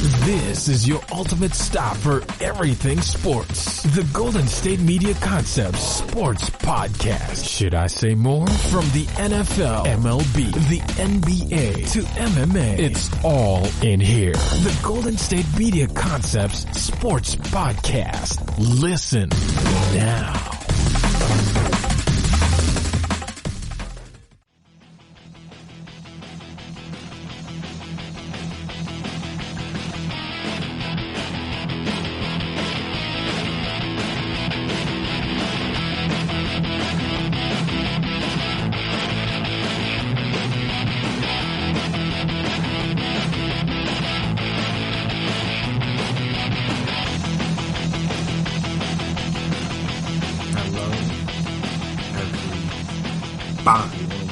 This is your ultimate stop for everything sports. The Golden State Media Concepts Sports Podcast. Should I say more? From the NFL, MLB, the NBA to MMA, it's all in here. The Golden State Media Concepts Sports Podcast. Listen now.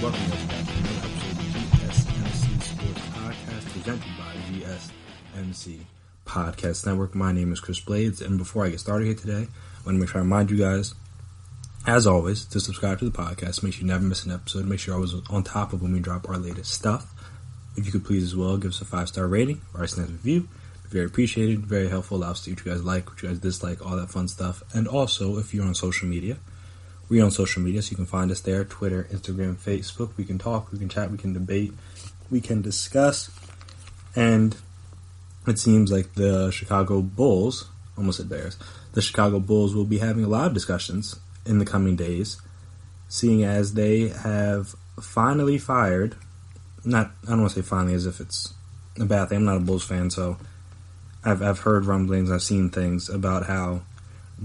Welcome back to another episode of the GSMC Sports Podcast, presented by GSMC Podcast Network. My name is Chris Blades, and before I get started here today, I want to make sure I remind you guys, as always, to subscribe to the podcast. Make sure you never miss an episode. Make sure I was on top of when we drop our latest stuff. If you could please as well, give us a 5-star rating, write a nice review. Very appreciated, very helpful. Allows to see what you guys like, what you guys dislike, all that fun stuff. And also, if you're on social media, we're on social media, so you can find us there: Twitter, Instagram, Facebook. We can talk, we can chat, we can debate, we can discuss. And it seems like the Chicago Bulls, almost said Bears, the Chicago Bulls will be having a lot of discussions in the coming days, seeing as they have finally fired, I don't want to say finally as if it's a bad thing. I'm not a Bulls fan, so I've heard rumblings, I've seen things about how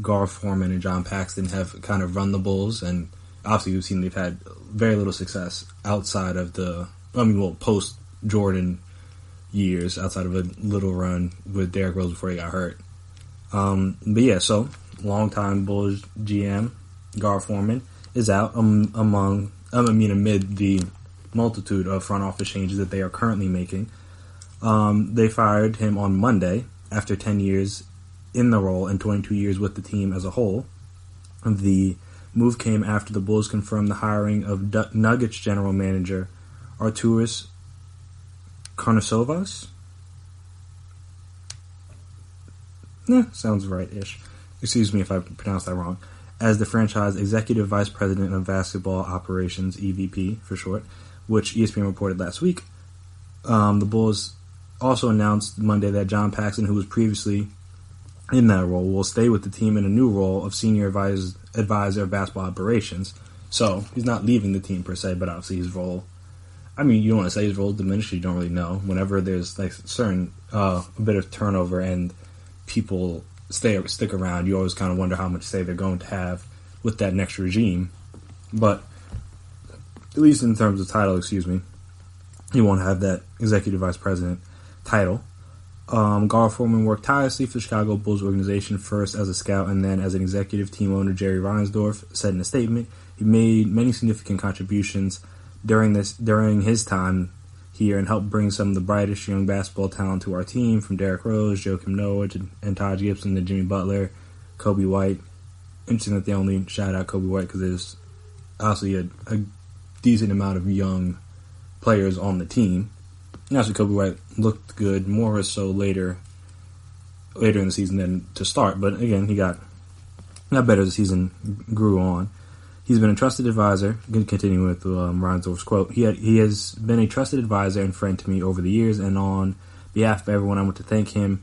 Gar Forman and John Paxson have kind of run the Bulls, and obviously we've seen they've had very little success outside of post-Jordan years, outside of a little run with Derrick Rose before he got hurt. But yeah, so longtime Bulls GM Gar Forman is out amid the multitude of front office changes that they are currently making. They fired him on Monday after 10 years in the role and 22 years with the team as a whole. The move came after the Bulls confirmed the hiring of Nuggets general manager Arturas Karnisovas. Sounds right-ish. Excuse me if I pronounced that wrong. As the franchise executive vice president of basketball operations, EVP for short, which ESPN reported last week. The Bulls also announced Monday that John Paxson, who was previously in that role, will stay with the team in a new role of senior advisor of basketball operations. So he's not leaving the team per se, but obviously his role, you don't want to say his role diminished, you don't really know. Whenever there's like certain a bit of turnover and people stick around, you always kind of wonder how much say they're going to have with that next regime. But at least in terms of title, he won't have that executive vice president title. Gar Forman worked tirelessly for the Chicago Bulls organization, first as a scout and then as an executive. Team owner Jerry Reinsdorf said in a statement, he made many significant contributions during his time here and helped bring some of the brightest young basketball talent to our team, from Derrick Rose, Joakim Noah, and Taj Gibson to Jimmy Butler, Kobe White. Interesting that they only shout out Kobe White because there's obviously a decent amount of young players on the team. And actually, Kobe White looked good, more so later in the season than to start. But again, he got better as the season grew on. He's been a trusted advisor. Continuing with Reinsdorf's quote, he has been a trusted advisor and friend to me over the years, and on behalf of everyone, I want to thank him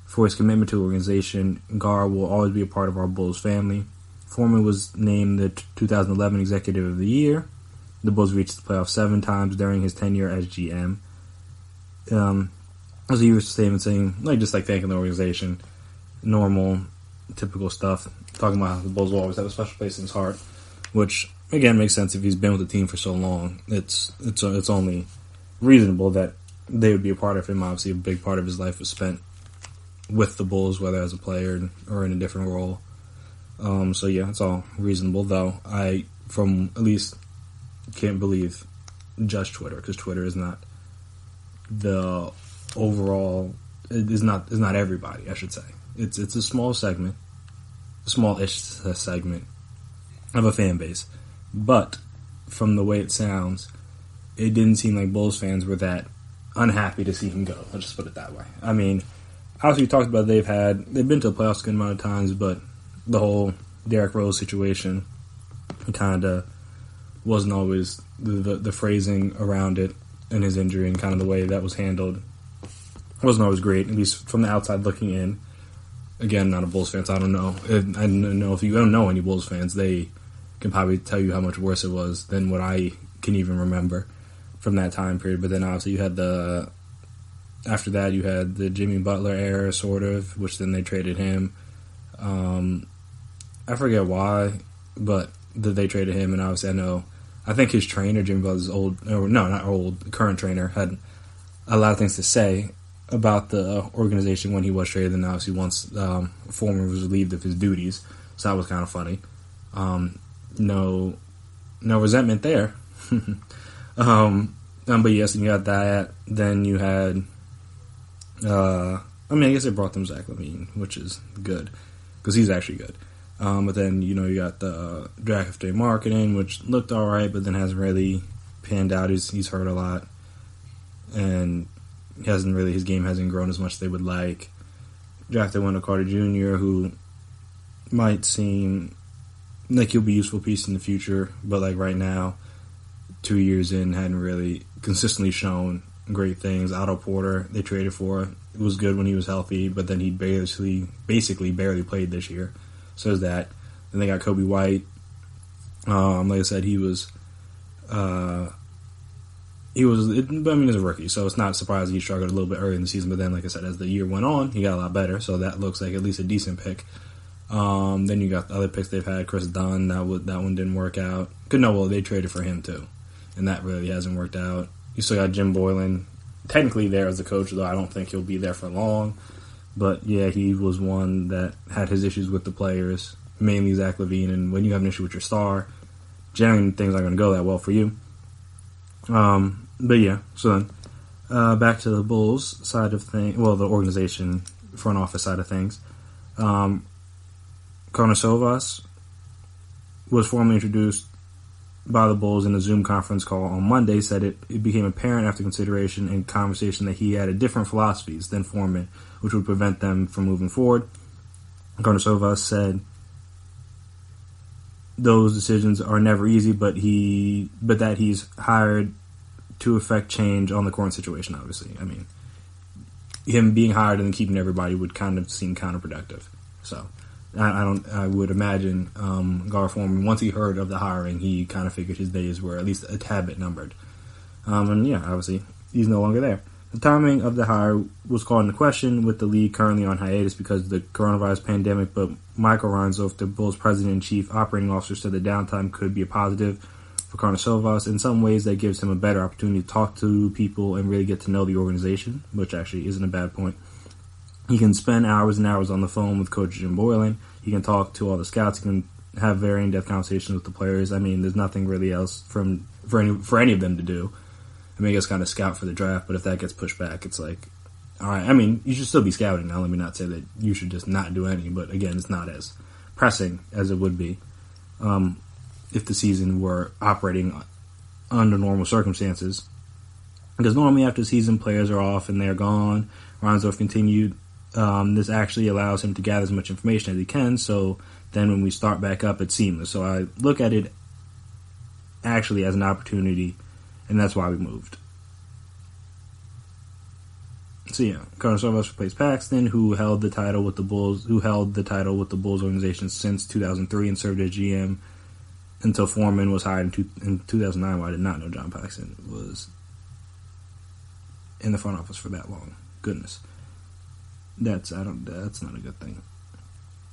for his commitment to the organization. Gar will always be a part of our Bulls family. Forman was named the 2011 Executive of the Year. The Bulls reached the playoffs 7 times during his tenure as GM. As he was saying, just thanking the organization, normal, typical stuff, talking about how the Bulls will always have a special place in his heart, which again makes sense if he's been with the team for so long. It's only reasonable that they would be a part of him. Obviously, a big part of his life was spent with the Bulls, whether as a player or in a different role. So yeah, it's all reasonable. Though I, from at least, can't believe just Twitter, because Twitter is not the overall, is not everybody, I should say. It's a small segment, a small-ish segment of a fan base. But from the way it sounds, it didn't seem like Bulls fans were that unhappy to see him go. Let's just put it that way. obviously we talked about they've been to the playoffs a good amount of times, but the whole Derrick Rose situation kind of wasn't always the phrasing around it and his injury and kind of the way that was handled wasn't always great, at least from the outside looking in. Again, not a Bulls fan, so I don't know. I don't know if you don't know any Bulls fans, they can probably tell you how much worse it was than what I can even remember from that time period. But then obviously you had after that you had the Jimmy Butler era, sort of, which then they traded him. I forget why, but they traded him, and obviously I think his trainer, Jimmy Butler's current trainer, had a lot of things to say about the organization when he was traded, and obviously once Forman was relieved of his duties, so that was kind of funny. No resentment there. But yes, and you had that. Then you had, I guess they brought them Zach LaVine, which is good because he's actually good. But then you got the draft day marketing, which looked all right, but then hasn't really panned out. He's hurt a lot, and his game hasn't grown as much as they would like. Drafted Wendell Carter Jr., who might seem like he'll be a useful piece in the future, but like right now, 2 years in, hadn't really consistently shown great things. Otto Porter, they traded for. It was good when he was healthy, but then he basically barely played this year. So is that. Then they got Kobe White. Like I said, he was as a rookie, so it's not surprising he struggled a little bit early in the season. But then, like I said, as the year went on, he got a lot better. So that looks like at least a decent pick. Then you got the other picks they've had. Chris Dunn, that one didn't work out. They traded for him too, and that really hasn't worked out. You still got Jim Boylan, technically there as the coach, though I don't think he'll be there for long. But yeah, he was one that had his issues with the players, mainly Zach LaVine. And when you have an issue with your star, generally things aren't going to go that well for you. But yeah, so then back to the Bulls side of things. Well, the organization front office side of things. Karnisovas was formally introduced by the Bulls in a Zoom conference call on Monday. Said it became apparent after consideration and conversation that he had different philosophies than Forman, which would prevent them from moving forward. Karnisovas said those decisions are never easy, but that he's hired to affect change on the current situation. Obviously, I mean, him being hired and keeping everybody would kind of seem counterproductive. So I would imagine Gar Forman, once he heard of the hiring, he kind of figured his days were at least a tad bit numbered. And yeah, obviously he's no longer there. The timing of the hire was called into question, with the league currently on hiatus because of the coronavirus pandemic, but Michael Reinsdorf, the Bulls president and chief operating officer, said the downtime could be a positive for Karnisovas. In some ways, that gives him a better opportunity to talk to people and really get to know the organization, which actually isn't a bad point. He can spend hours and hours on the phone with Coach Jim Boylan. He can talk to all the scouts. He can have very in-depth conversations with the players. I mean, there's nothing really else for any of them to do. I mean, I guess kind of scout for the draft, but if that gets pushed back, it's like, all right, I mean, you should still be scouting now. Let me not say that you should just not do any, but again, it's not as pressing as it would be if the season were operating under normal circumstances. Because normally after the season, players are off and they're gone. Reinsdorf continued. This actually allows him to gather as much information as he can, so then when we start back up, it's seamless. So I look at it actually as an opportunity, and that's why we moved. So yeah, Karnisovas replaced Paxton, who held the title with the Bulls organization since 2003 and served as GM until Forman was hired in 2009. Well, I did not know John Paxson was in the front office for that long. Goodness, that's not a good thing.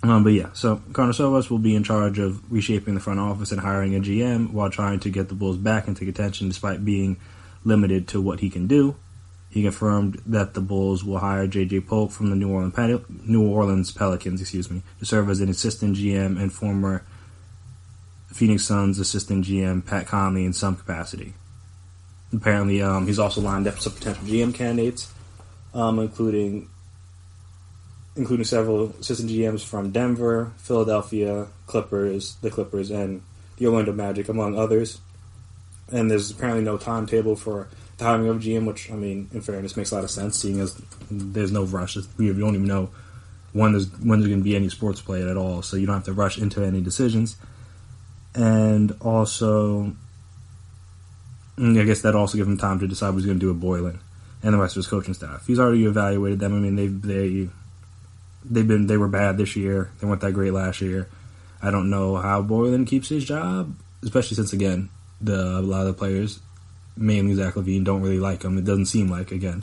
But yeah, so Karnisovas will be in charge of reshaping the front office and hiring a GM while trying to get the Bulls back into contention despite being limited to what he can do. He confirmed that the Bulls will hire J.J. Polk from the New Orleans Pelicans, to serve as an assistant GM, and former Phoenix Suns assistant GM Pat Conley in some capacity. Apparently, he's also lined up some potential GM candidates, including several assistant GMs from Denver, Philadelphia, the Clippers, and the Orlando Magic, among others. And there's apparently no timetable for the hiring of GM, which, I mean, in fairness, makes a lot of sense, seeing as there's no rush. We don't even know when there's going to be any sports played at all, so you don't have to rush into any decisions. And also, I guess that also gives him time to decide what he's going to do with Boylan and the rest of his coaching staff. He's already evaluated them. I mean, they were bad this year. They weren't that great last year. I don't know how Boylan keeps his job, especially since, again, a lot of the players, mainly Zach LaVine, don't really like him. It doesn't seem like, again,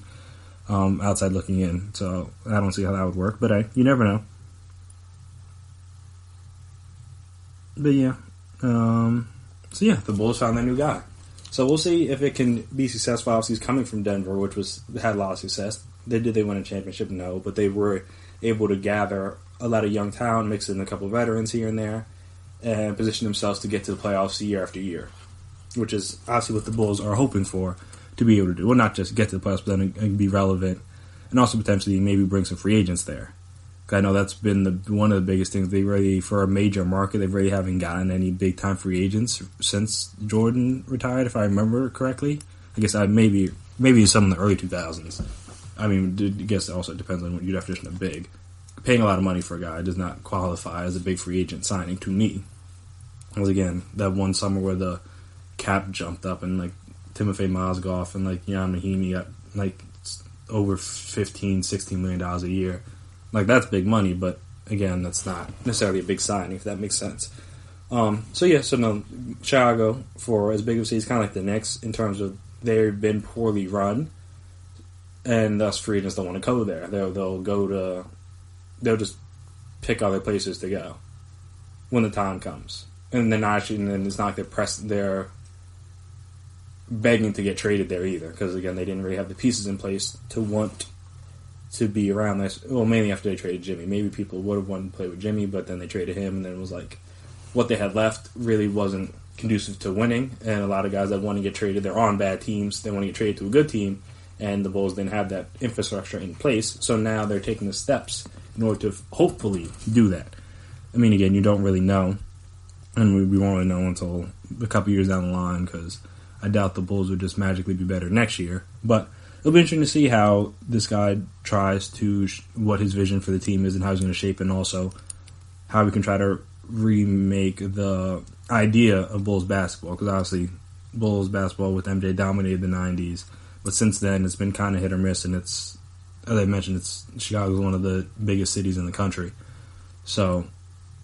outside looking in. So I don't see how that would work. But hey, you never know. But yeah. So yeah, the Bulls found their new guy. So we'll see if it can be successful. Obviously, he's coming from Denver, which had a lot of success. Did they win a championship? No, but they were able to gather a lot of young talent, mix in a couple of veterans here and there, and position themselves to get to the playoffs year after year, which is obviously what the Bulls are hoping for to be able to do. Well, not just get to the playoffs, but then be relevant, and also potentially maybe bring some free agents there. I know that's been one of the biggest things. They really, for a major market, they really haven't gotten any big-time free agents since Jordan retired, if I remember correctly. I guess maybe some in the early 2000s. I mean, I guess it also depends on what your definition of big. Paying a lot of money for a guy does not qualify as a big free agent signing to me. Because, again, that one summer where the cap jumped up and, like, Timofey Mozgov and, like, Jan Mahinmi got, like, over $15, $16 million a year. Like, that's big money, but, again, that's not necessarily a big signing, if that makes sense. So Chicago, for as big of a city, is kind of like the Knicks in terms of they've been poorly run, and thus free agents don't want to go there. They'll just pick other places to go when the time comes. And then it's not like they're begging to get traded there either, because, again, they didn't really have the pieces in place to want to be around this. Well, mainly after they traded Jimmy. Maybe people would have wanted to play with Jimmy, but then they traded him, and then it was like what they had left really wasn't conducive to winning. And a lot of guys that want to get traded, they're on bad teams. They want to get traded to a good team, and the Bulls didn't have that infrastructure in place. So now they're taking the steps in order to hopefully do that. I mean, again, you don't really know, and we won't really know until a couple years down the line, because I doubt the Bulls would just magically be better next year. But it'll be interesting to see how this guy tries to, what his vision for the team is and how he's going to shape it, and also how we can try to remake the idea of Bulls basketball. Because obviously, Bulls basketball with MJ dominated the 90s, but since then it's been kind of hit or miss, and it's, as I mentioned, Chicago's one of the biggest cities in the country. So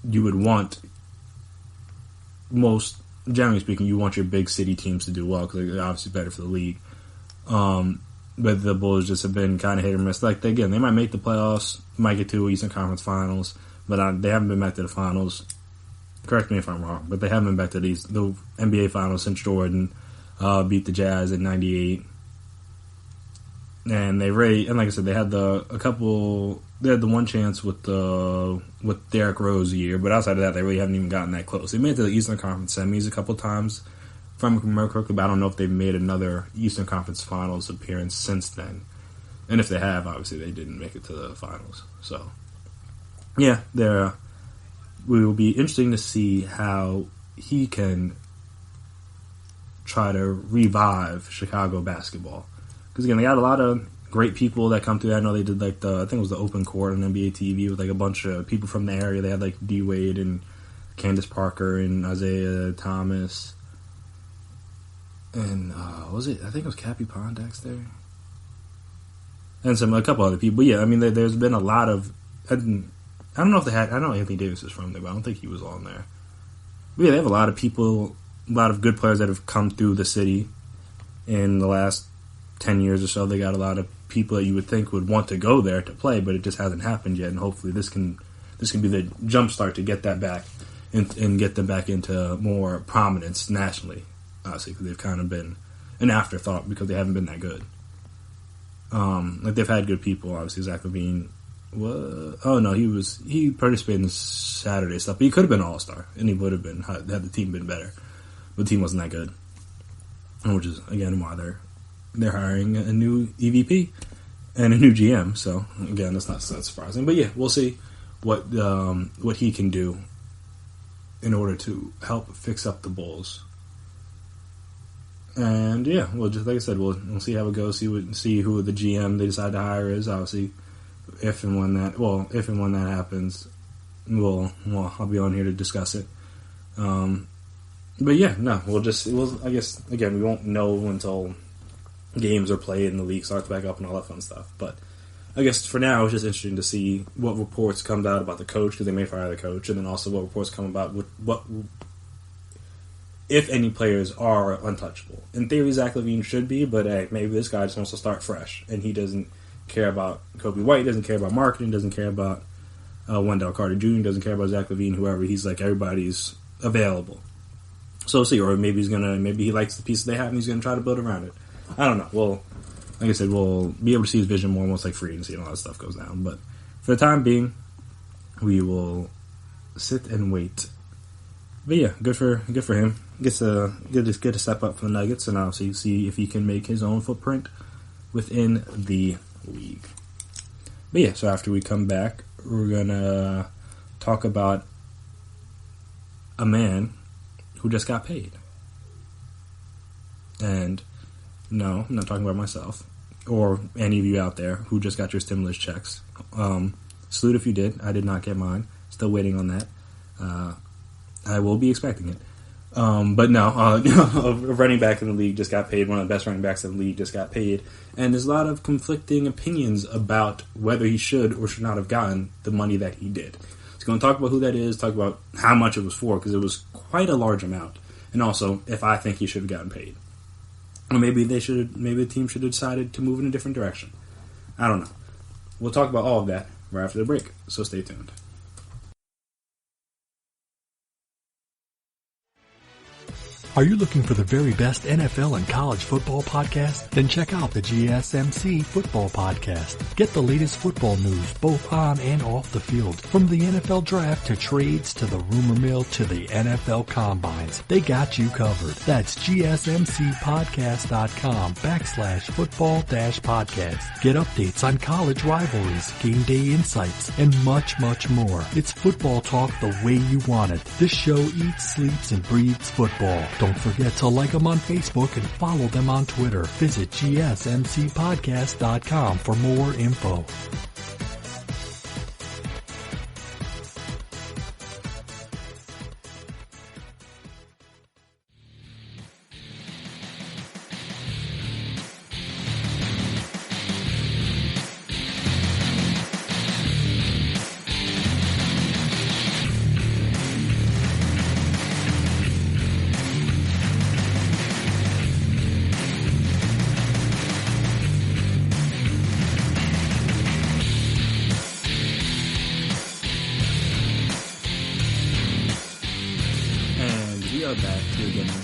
you would want, generally speaking, you want your big city teams to do well, because they're obviously better for the league. But the Bulls just have been kind of hit or miss. Like, again, they might make the playoffs, might get to Eastern Conference Finals, but they haven't been back to the finals. Correct me if I'm wrong, but they haven't been back to the NBA Finals since Jordan beat the Jazz in '98. And like I said, they had the one chance with Derrick Rose year, but outside of that, they really haven't even gotten that close. They made it to the Eastern Conference semis a couple times, if I remember correctly, but I don't know if they've made another Eastern Conference Finals appearance since then. And if they have, obviously they didn't make it to the finals. So, yeah, it will be interesting to see how he can try to revive Chicago basketball. Because, again, they got a lot of great people that come through. I know they did, like, I think it was the open court on NBA TV with, like, a bunch of people from the area. They had, like, D. Wade and Candace Parker and Isaiah Thomas. And, I think it was Cappy Pondax there? And a couple other people. But, yeah, I mean, there's been a lot of... I don't know if they had... I know Anthony Davis is from there, but I don't think he was on there. But, yeah, they have a lot of people, a lot of good players that have come through the city in the last 10 years or so. They got a lot of people that you would think would want to go there to play, but it just hasn't happened yet. And hopefully this can be the jump start to get that back and get them back into more prominence nationally. Honestly, because they've kind of been an afterthought because they haven't been that good. Like, they've had good people, obviously. Zach LaVine, he participated in the Saturday stuff, but he could have been an all-star, and he would have been had the team been better. But the team wasn't that good, which is, again, why they're hiring a new EVP and a new GM. So, again, that's not so surprising. But, yeah, we'll see what he can do in order to help fix up the Bulls. And yeah, well, just like I said, we'll see how it goes. See who the GM they decide to hire is. Obviously, if and when that happens, I'll be on here to discuss it. But yeah, no, I guess again we won't know until games are played and the league starts back up and all that fun stuff. But I guess for now it's just interesting to see what reports come out about the coach, because they may fire the coach, and then also what reports come about what if any players are untouchable. In theory, Zach LaVine should be, but hey, maybe this guy just wants to start fresh, and he doesn't care about Kobe White, doesn't care about marketing, doesn't care about Wendell Carter Jr., doesn't care about Zach LaVine, whoever. He's like, everybody's available. So we'll see, or maybe he likes the pieces they have and he's gonna try to build around it. I don't know. Well, like I said, we'll be able to see his vision more once like free agency and all that stuff goes down. But for the time being, we will sit and wait. But yeah, good for him. Gets a step up for the Nuggets, and obviously see if he can make his own footprint within the league. But yeah, so after we come back, we're gonna talk about a man who just got paid. And no, I'm not talking about myself or any of you out there who just got your stimulus checks. Salute if you did. I did not get mine. Still waiting on that. I will be expecting it. But no, a running back in the league just got paid. One of the best running backs in the league just got paid. And there's a lot of conflicting opinions about whether he should or should not have gotten the money that he did. So going to talk about who that is, talk about how much it was for, because it was quite a large amount. And also, if I think he should have gotten paid. Or maybe the team should have decided to move in a different direction. I don't know. We'll talk about all of that right after the break, so stay tuned. Are you looking for the very best NFL and college football podcast? Then check out the GSMC Football Podcast. Get the latest football news both on and off the field. From the NFL Draft to trades to the rumor mill to the NFL Combines, they got you covered. That's GSMCpodcast.com/football-podcast. Get updates on college rivalries, game day insights, and much, much more. It's football talk the way you want it. This show eats, sleeps, and breathes football. Don't forget to like them on Facebook and follow them on Twitter. Visit GSMCpodcast.com for more info.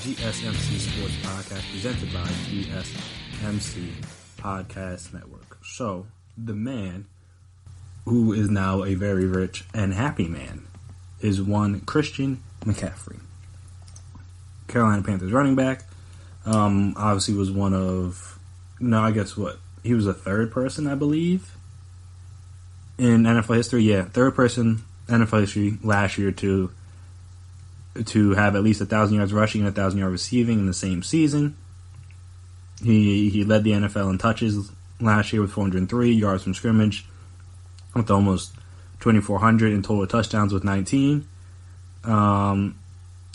GSMC Sports Podcast presented by GSMC Podcast Network. So, the man who is now a very rich and happy man is one Christian McCaffrey. Carolina Panthers running back. Obviously was one of... he was the third person, I believe, in NFL history. Yeah, third person NFL history last year to have at least 1,000 yards rushing and 1,000 yards receiving in the same season. He led the NFL in touches last year with 403 yards from scrimmage, with almost 2,400 in total touchdowns with 19. This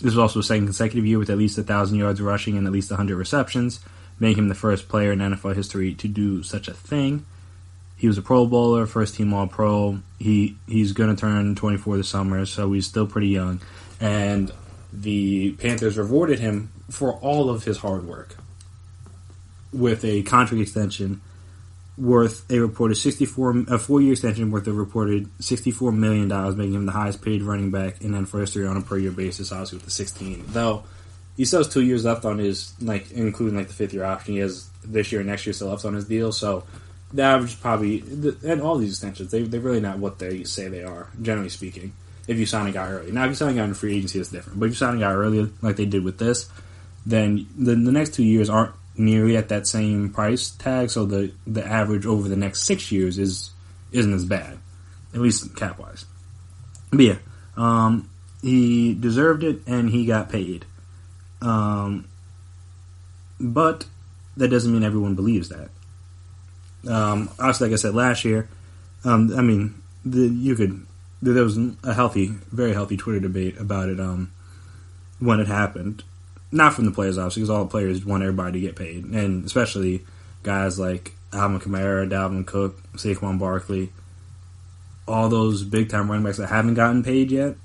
was also a second consecutive year with at least 1,000 yards rushing and at least 100 receptions, making him the first player in NFL history to do such a thing. He was a Pro Bowler, first team All-Pro. He's going to turn 24 this summer, so he's still pretty young. And the Panthers rewarded him for all of his hard work with a contract extension worth a reported 4-year extension worth a reported $64 million, making him the highest paid running back in NFL history on a per year basis, obviously with the 16. Though he still has 2 years left on his, including the 5th year option. He has this year and next year still left on his deal. So the average is probably, and all these extensions, they're really not what they say they are, generally speaking. If you sign a guy early. Now, if you sign a guy in free agency, it's different. But if you sign a guy early, like they did with this, then the next 2 years aren't nearly at that same price tag, so the average over the next 6 years isn't as bad, at least cap-wise. But yeah, he deserved it, and he got paid. But that doesn't mean everyone believes that. Obviously, like I said last year, there was a very healthy Twitter debate about it when it happened. Not from the players, obviously, because all the players want everybody to get paid, and especially guys like Alvin Kamara, Dalvin Cook, Saquon Barkley, all those big-time running backs that haven't gotten paid yet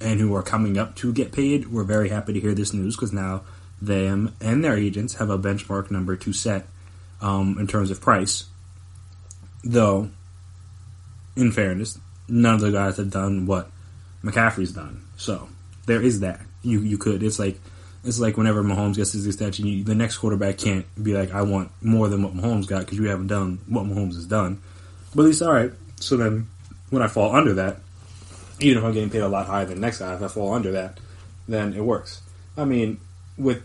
and who are coming up to get paid. We're very happy to hear this news because now them and their agents have a benchmark number to set in terms of price. Though, in fairness, none of the guys have done what McCaffrey's done. So there is that. You could. It's like whenever Mahomes gets his extension, the next quarterback can't be like, I want more than what Mahomes got because you haven't done what Mahomes has done. But at least, all right. So then, when I fall under that, even if I'm getting paid a lot higher than the next guy, if I fall under that, then it works. I mean, in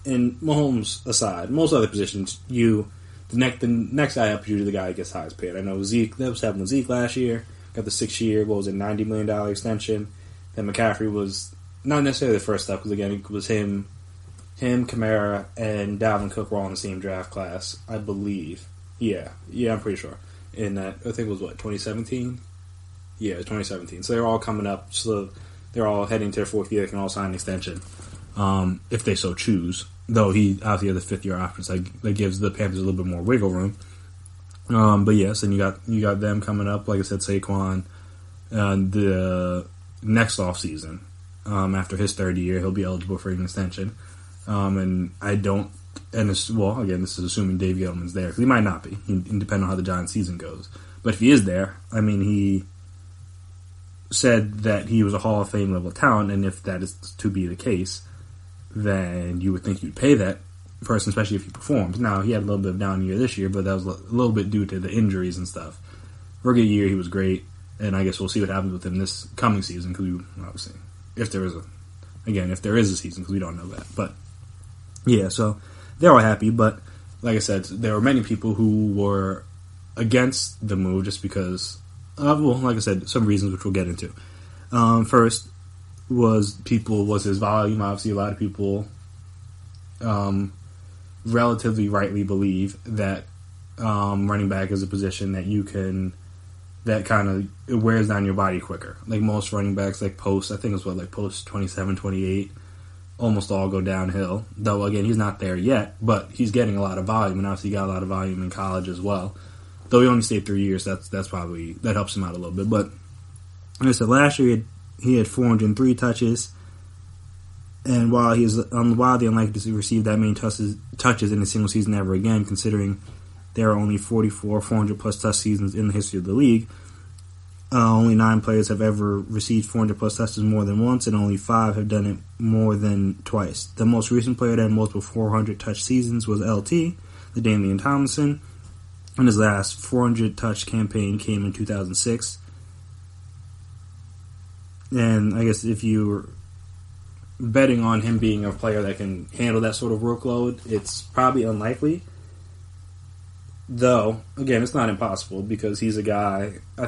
Mahomes aside, most other positions, the next guy up is usually the guy that gets highest paid. I know Zeke, that was happening with Zeke last year, got the 6-year, $90 million extension. Then McCaffrey was not necessarily the first step, because again, it was him, Kamara, and Dalvin Cook were all in the same draft class, I believe. Yeah, I'm pretty sure. In that, I think it was 2017? Yeah, it was 2017. So they're all coming up, so they're all heading to their fourth year. They can all sign an extension, if they so choose. Though he obviously has a 5th-year option, so that gives the Panthers a little bit more wiggle room. But yes, and you got them coming up. Like I said, Saquon, the next offseason, after his 3rd year, he'll be eligible for an extension. And I don't. And this is assuming Dave Gettleman's there, because he might not be, depending on how the Giants' season goes. But if he is there, I mean, he said that he was a Hall of Fame level talent, and if that is to be the case, then you would think you'd pay that person, especially if he performs. Now, he had a little bit of down year this year, but that was a little bit due to the injuries and stuff. Rookie year, he was great, and I guess we'll see what happens with him this coming season, because obviously, if there is a season, because we don't know that. But, yeah, so they're all happy, but like I said, there were many people who were against the move just because, like I said, some reasons which we'll get into. First was his volume. Obviously, a lot of people relatively rightly believe that running back is a position that kind of wears down your body quicker. Like most running backs, like post 27, 28, almost all go downhill. Though, again, he's not there yet, but he's getting a lot of volume, and obviously he got a lot of volume in college as well. Though he only stayed 3 years, that helps him out a little bit. But like I said, last year he had 403 touches, and while he is wildly unlikely to receive that many touches in a single season ever again, considering there are only 44 400-plus touch seasons in the history of the league, only 9 players have ever received 400-plus touches more than once, and only 5 have done it more than twice. The most recent player that had multiple 400-touch seasons was LT, the Damian Tomlinson, and his last 400-touch campaign came in 2006. And I guess if you're betting on him being a player that can handle that sort of workload, it's probably unlikely. Though, again, it's not impossible because he's a guy. I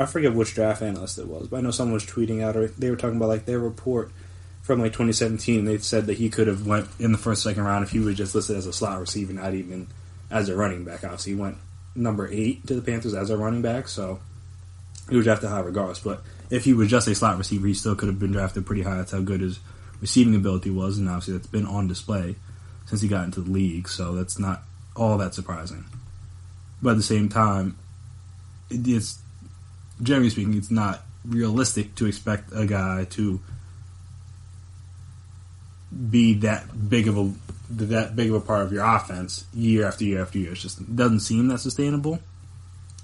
forget which draft analyst it was, but I know someone was tweeting out, or they were talking about like their report from like 2017. They said that he could have went in the first, second round if he was just listed as a slot receiver, not even as a running back. Obviously, he went number 8 to the Panthers as a running back, so he was drafted high regardless. But if he was just a slot receiver, he still could have been drafted pretty high. That's how good his receiving ability was, and obviously that's been on display since he got into the league, so that's not all that surprising. But at the same time, it's generally speaking, it's not realistic to expect a guy to be that big of a part of your offense year after year after year. It just doesn't seem that sustainable.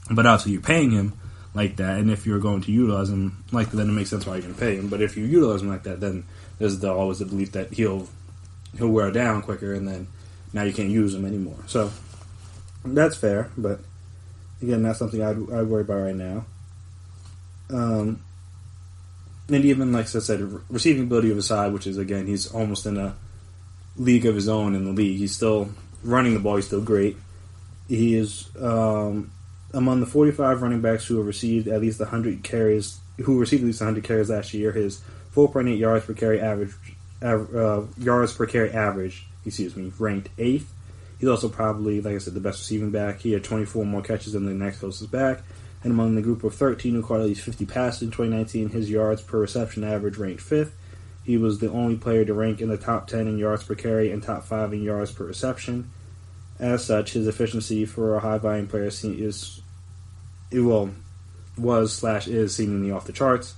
But obviously, you're paying him like that, and if you're going to utilize him like that, then it makes sense why you're going to pay him. But if you utilize him like that, then there's always the belief that he'll wear down quicker, and then now you can't use him anymore. So that's fair, but again, that's something I'd worry about right now. And even, like I said, receiving ability of his side, which is, again, he's almost in a league of his own in the league. He's still running the ball. He's still great. He is among the 45 running backs who have received at least 100 carries who received at least 100 carries last year. His 4.8 yards per carry average, ranked 8th. He's also probably, like I said, the best receiving back. He had 24 more catches than the next closest back. And among the group of 13 who caught at least 50 passes in 2019, his yards per reception average ranked 5th. He was the only player to rank in the top 10 in yards per carry and top 5 in yards per reception. As such, his efficiency for a high-volume player is seemingly off the charts.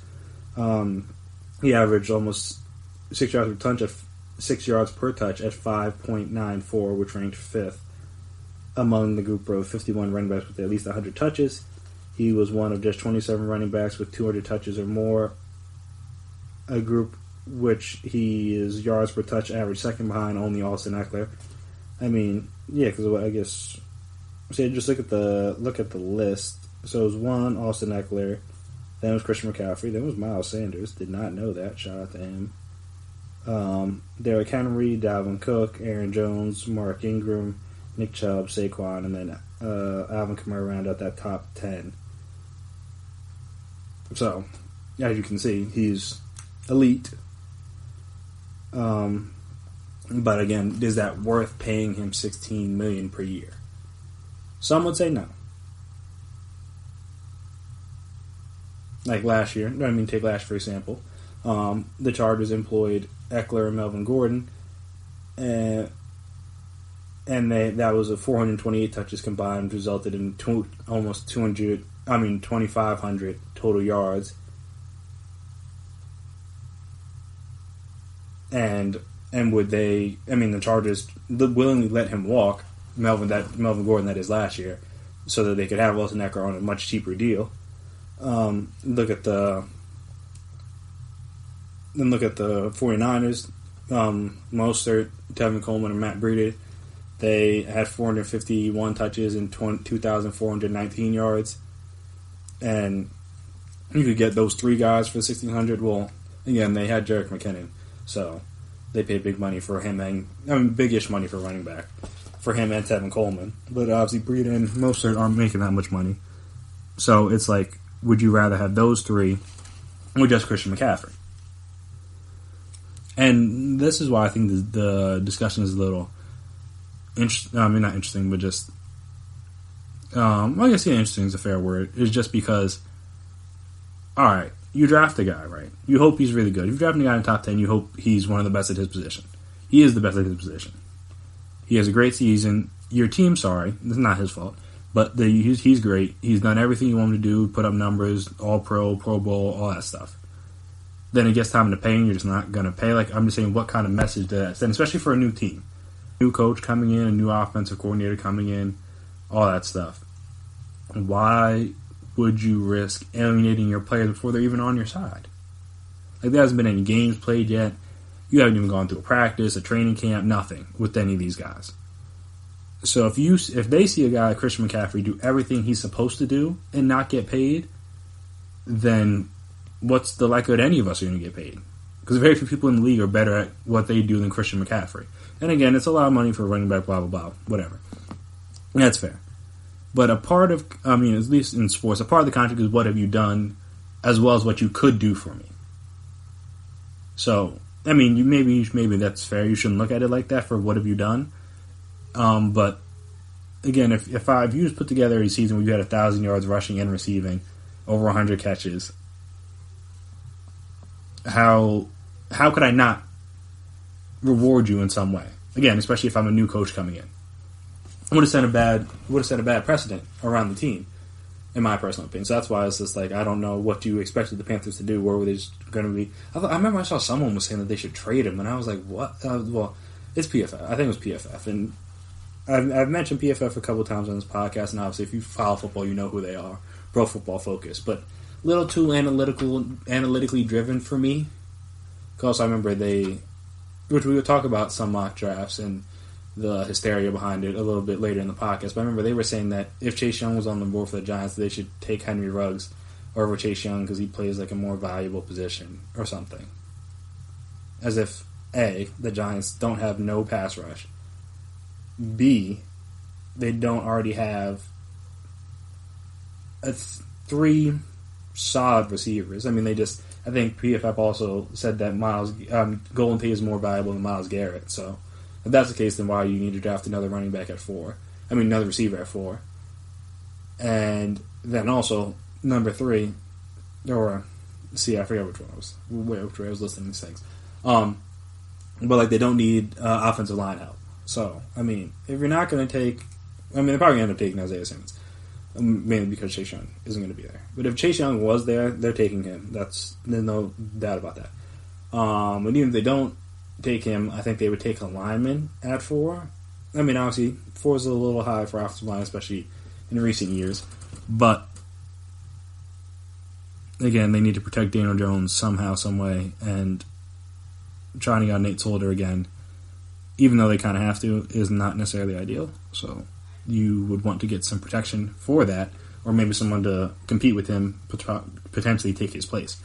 He averaged almost 6 yards per touch at 5.94, which ranked 5th among the group of 51 running backs with at least 100 touches. He was one of just 27 running backs with 200 touches or more, a group which he is yards per touch average second behind only Austin Eckler. I mean, yeah, because I guess, so just look at the list. So it was one Austin Eckler, then it was Christian McCaffrey, then it was Miles Sanders. Did not know that. Shout out to him. Derrick Henry, Dalvin Cook, Aaron Jones, Mark Ingram, Nick Chubb, Saquon, and then Alvin Kamara round out that top 10. So, as you can see, he's elite. But again, is that worth paying him $16 million per year? Some would say no. Like last year, take last for example. The Chargers employed Eckler and Melvin Gordon, and that was a 428 touches combined, resulted in almost 2,500 total yards. And would they? The Chargers willingly let him walk Melvin Gordon, that is last year, so that they could have Austin Eckler on a much cheaper deal. Look at the 49ers. Mostert, Tevin Coleman, and Matt Breida. They had 451 touches and 2,419 yards. And you could get those three guys for $1,600. Well, again, they had Jerick McKinnon, so they paid big money for him, and big-ish money for running back for him and Tevin Coleman. But obviously, Breida and Mostert aren't making that much money. So it's like, would you rather have those three or just Christian McCaffrey? And this is why I think the discussion is a little not interesting, but just I guess interesting is a fair word. It's just because, all right, you draft a guy, right? You hope he's really good. If you draft a guy in the top 10, you hope he's one of the best at his position. He is the best at his position. He has a great season. Your team, sorry, it's not his fault, but he's great. He's done everything you want him to do, put up numbers, All-Pro, Pro Bowl, all that stuff. Then it gets time to pay, and you're just not going to pay. Like, I'm just saying, what kind of message does that send, especially for a new team? New coach coming in, a new offensive coordinator coming in, all that stuff. Why would you risk alienating your players before they're even on your side? Like, there hasn't been any games played yet. You haven't even gone through a practice, a training camp, nothing with any of these guys. So if they see a guy like Christian McCaffrey do everything he's supposed to do and not get paid, then what's the likelihood any of us are going to get paid? Because very few people in the league are better at what they do than Christian McCaffrey. And again, it's a lot of money for a running back, blah, blah, blah, whatever. That's fair. But a part of, at least in sports, a part of the contract is what have you done as well as what you could do for me. So, maybe that's fair. You shouldn't look at it like that for what have you done. But again, if you just put together a season where you had 1,000 yards rushing and receiving, over 100 catches, how could I not reward you in some way? Again, especially if I'm a new coach coming in, would have set a bad precedent around the team, in my personal opinion. So that's why it's just like, I don't know what you expected the Panthers to do. Where were they just going to be? I remember I saw someone was saying that they should trade him, and I was like, what? Well, it's PFF. I think it was PFF, and I've mentioned PFF a couple times on this podcast, and obviously if you follow football, you know who they are. Pro Football Focus, but a little too analytically driven for me. Because I remember which we would talk about some mock drafts and the hysteria behind it a little bit later in the podcast, but I remember they were saying that if Chase Young was on the board for the Giants, they should take Henry Ruggs over Chase Young because he plays like a more valuable position or something. As if, A, the Giants don't have no pass rush, B, they don't already have three solid receivers. I mean, I think PFF also said that Golden Tate is more valuable than Myles Garrett. So if that's the case, then why do you need to draft another running back at 4? I mean, another receiver at 4. And then also, number 3, I forget which one which way I was listening to these things. But they don't need offensive line help. So, I mean, if you're not going to take, they're probably going to end up taking Isaiah Simmons. Mainly because Chase Young isn't going to be there. But if Chase Young was there, they're taking him. There's no doubt about that. And even if they don't take him, I think they would take a lineman at 4. I mean, obviously, 4 is a little high for offensive line, especially in recent years. But, again, they need to protect Daniel Jones somehow, some way. And trying to get Nate Solder again, even though they kind of have to, is not necessarily ideal. So you would want to get some protection for that, or maybe someone to compete with him, potentially take his place.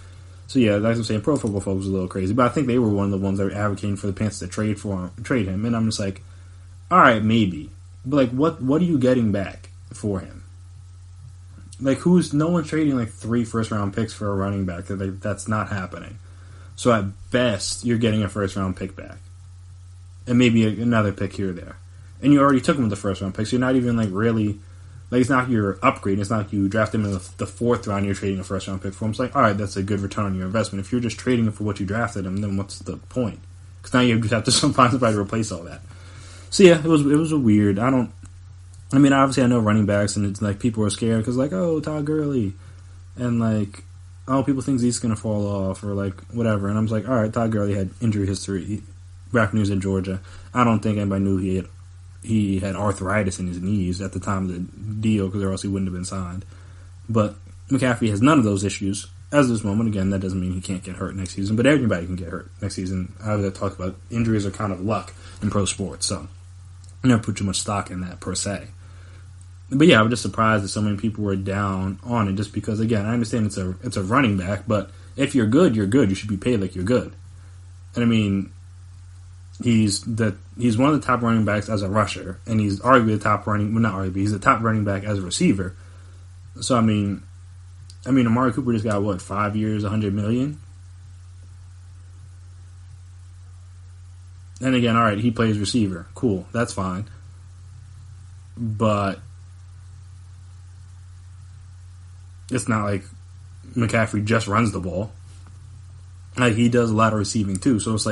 So yeah, like I'm saying, Pro Football Focus was a little crazy, but I think they were one of the ones that were advocating for the Panthers to trade him, and I'm just like, all right, maybe, but what are you getting back for him? No one's trading 3 first-round picks for a running back. That's not happening. So at best, you're getting a first-round pick back, and maybe another pick here or there. And you already took him with the first-round pick, so you're not even really, it's not your upgrade. It's not like you draft him in the 4th round, you're trading a first-round pick for him. It's like, all right, that's a good return on your investment. If you're just trading him for what you drafted him, then what's the point? Because now you just have to find somebody to replace all that. So yeah, it was a weird. Obviously I know running backs, and it's people are scared because Todd Gurley, and people think Zeke's gonna fall off or whatever. And I'm just like, all right, Todd Gurley had injury history back when he was in Georgia. I don't think anybody knew he had arthritis in his knees at the time of the deal, because or else he wouldn't have been signed. But McCaffrey has none of those issues as of this moment. Again, that doesn't mean he can't get hurt next season, but everybody can get hurt next season. I was talk about injuries are kind of luck in pro sports, so I never put too much stock in that per se. But yeah, I was just surprised that so many people were down on it, just because, again, I understand it's a running back, but if you're good, you're good. You should be paid like you're good. And I mean, he's one of the top running backs as a rusher, and he's arguably he's the top running back as a receiver. So I mean, Amari Cooper just got 5 years, $100 million. And again, all right, he plays receiver, cool, that's fine, but it's not like McCaffrey just runs the ball. He does a lot of receiving too, so it's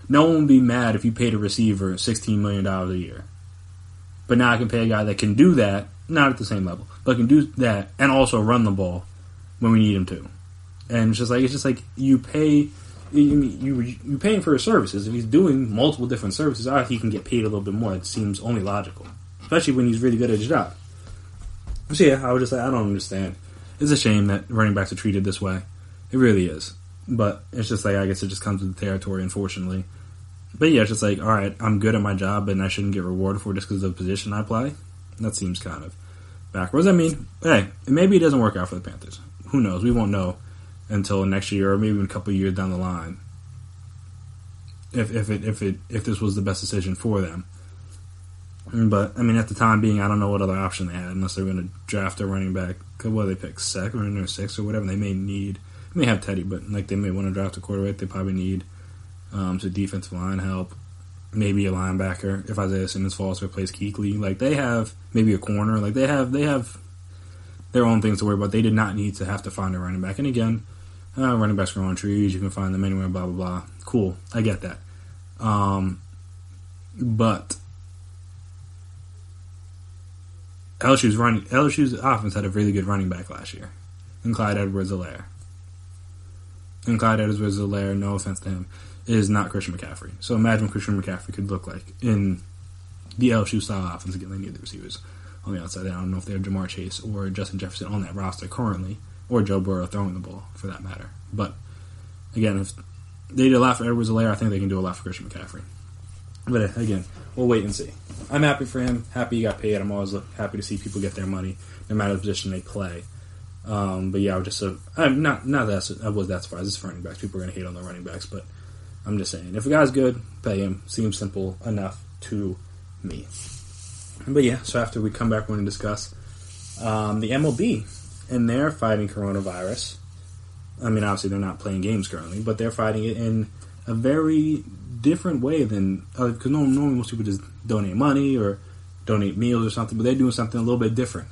no one would be mad if you paid a receiver $16 million a year. But now I can pay a guy that can do that, not at the same level, but can do that and also run the ball when we need him to. And it's just like you pay him for his services. If he's doing multiple different services, he can get paid a little bit more. It seems only logical, especially when he's really good at his job. So yeah, I was just I don't understand. It's a shame that running backs are treated this way. It really is. But it's just I guess it just comes with the territory, unfortunately. But yeah, it's just all right, I'm good at my job and I shouldn't get rewarded for it just because of the position I play. That seems kind of backwards. I mean, hey, maybe it doesn't work out for the Panthers. Who knows? We won't know until next year or maybe even a couple of years down the line if this was the best decision for them. But I mean, at the time being, I don't know what other option they had unless they're going to draft a running back. What they pick, 2nd or 6th or whatever. They may have Teddy, but they may want to draft a quarterback. They probably need some defensive line help, maybe a linebacker if Isaiah Simmons falls to replace Kuechly. They have maybe a corner. They have their own things to worry about. They did not need to have to find a running back. And again, running backs grow on trees. You can find them anywhere. Blah blah blah. Cool, I get that. But LSU's offense had a really good running back last year, and Clyde Edwards-Helaire. And Clyde Edwards-Helaire, no offense to him, is not Christian McCaffrey. So imagine what Christian McCaffrey could look like in the LSU style offense. Again, they need the receivers on the outside. I don't know if they have Jamar Chase or Justin Jefferson on that roster currently, or Joe Burrow throwing the ball for that matter. But again, if they did a lot for Edwards-Helaire, I think they can do a lot for Christian McCaffrey. But again, we'll wait and see. I'm happy for him. Happy he got paid. I'm always happy to see people get their money, no matter the position they play. But yeah, I'm not that I was that surprised. It's for running backs. People are going to hate on the running backs, but I'm just saying, if a guy's good, pay him. Seems simple enough to me. But yeah, so after we come back, we're going to discuss the MLB. and they're fighting coronavirus. I mean, obviously they're not playing games currently, but they're fighting it in a very different way than, because normally most people just donate money or donate meals or something, but they're doing something a little bit different.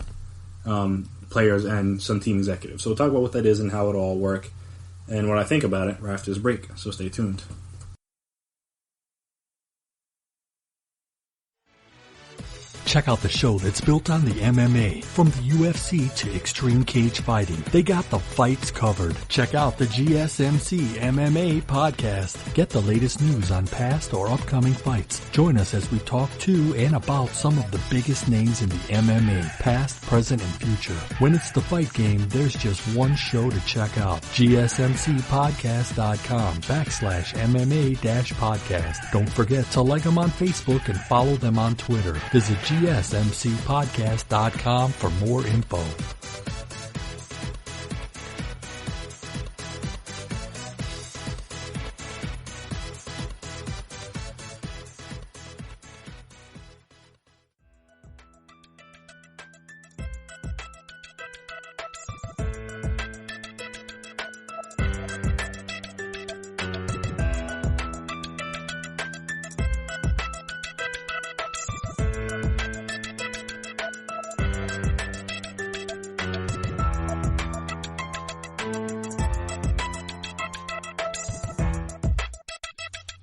Players and some team executives. So we'll talk about what that is and how it'll all work and what I think about it right after this break. So stay tuned. Check out the show that's built on the MMA. From the UFC to extreme cage fighting, they got the fights covered. Check out the GSMC MMA podcast. Get the latest news on past or upcoming fights. Join us as we talk to and about some of the biggest names in the MMA, past, present, and future. When it's the fight game, there's just one show to check out. GSMCpodcast.com/MMA-podcast. Don't forget to like them on Facebook and follow them on Twitter. Visit GSMCpodcast.com for more info.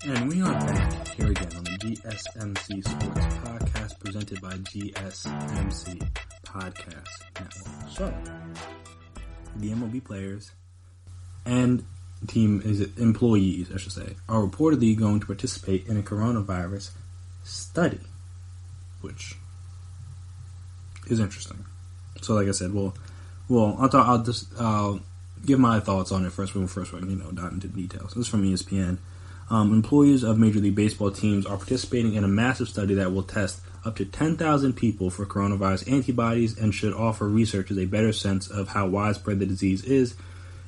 And we are back here again on the GSMC Sports Podcast presented by GSMC Podcast Network. So, the MLB players and team employees, I should say, are reportedly going to participate in a coronavirus study, which is interesting. So, like I said, I'll give my thoughts on it first. Dive into the details. This is from ESPN. Employees of Major League Baseball teams are participating in a massive study that will test up to 10,000 people for coronavirus antibodies and should offer researchers a better sense of how widespread the disease is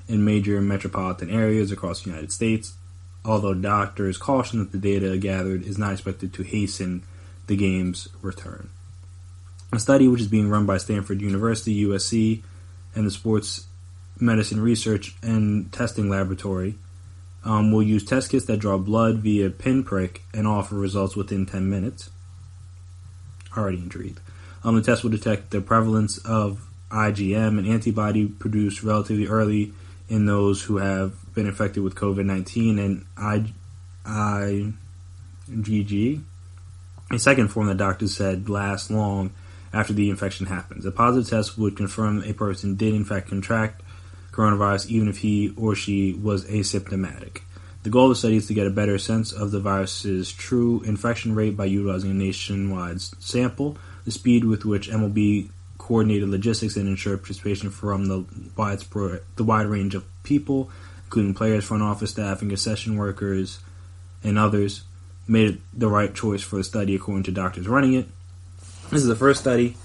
in major metropolitan areas across the United States, although doctors caution that the data gathered is not expected to hasten the game's return. A study which is being run by Stanford University, USC, and the Sports Medicine Research and Testing Laboratory will use test kits that draw blood via pinprick and offer results within 10 minutes. Already intrigued. The test will detect the prevalence of IgM, an antibody produced relatively early in those who have been infected with COVID-19, and IgG, a second form that doctors said lasts long after the infection happens. A positive test would confirm a person did in fact contract coronavirus even if he or she was asymptomatic. The goal of the study is to get a better sense of the virus's true infection rate by utilizing a nationwide sample, the speed with which MLB coordinated logistics and ensured participation from the wide range of people, including players, front office staff, and concession workers, and others, made it the right choice for the study according to doctors running it. This is the first study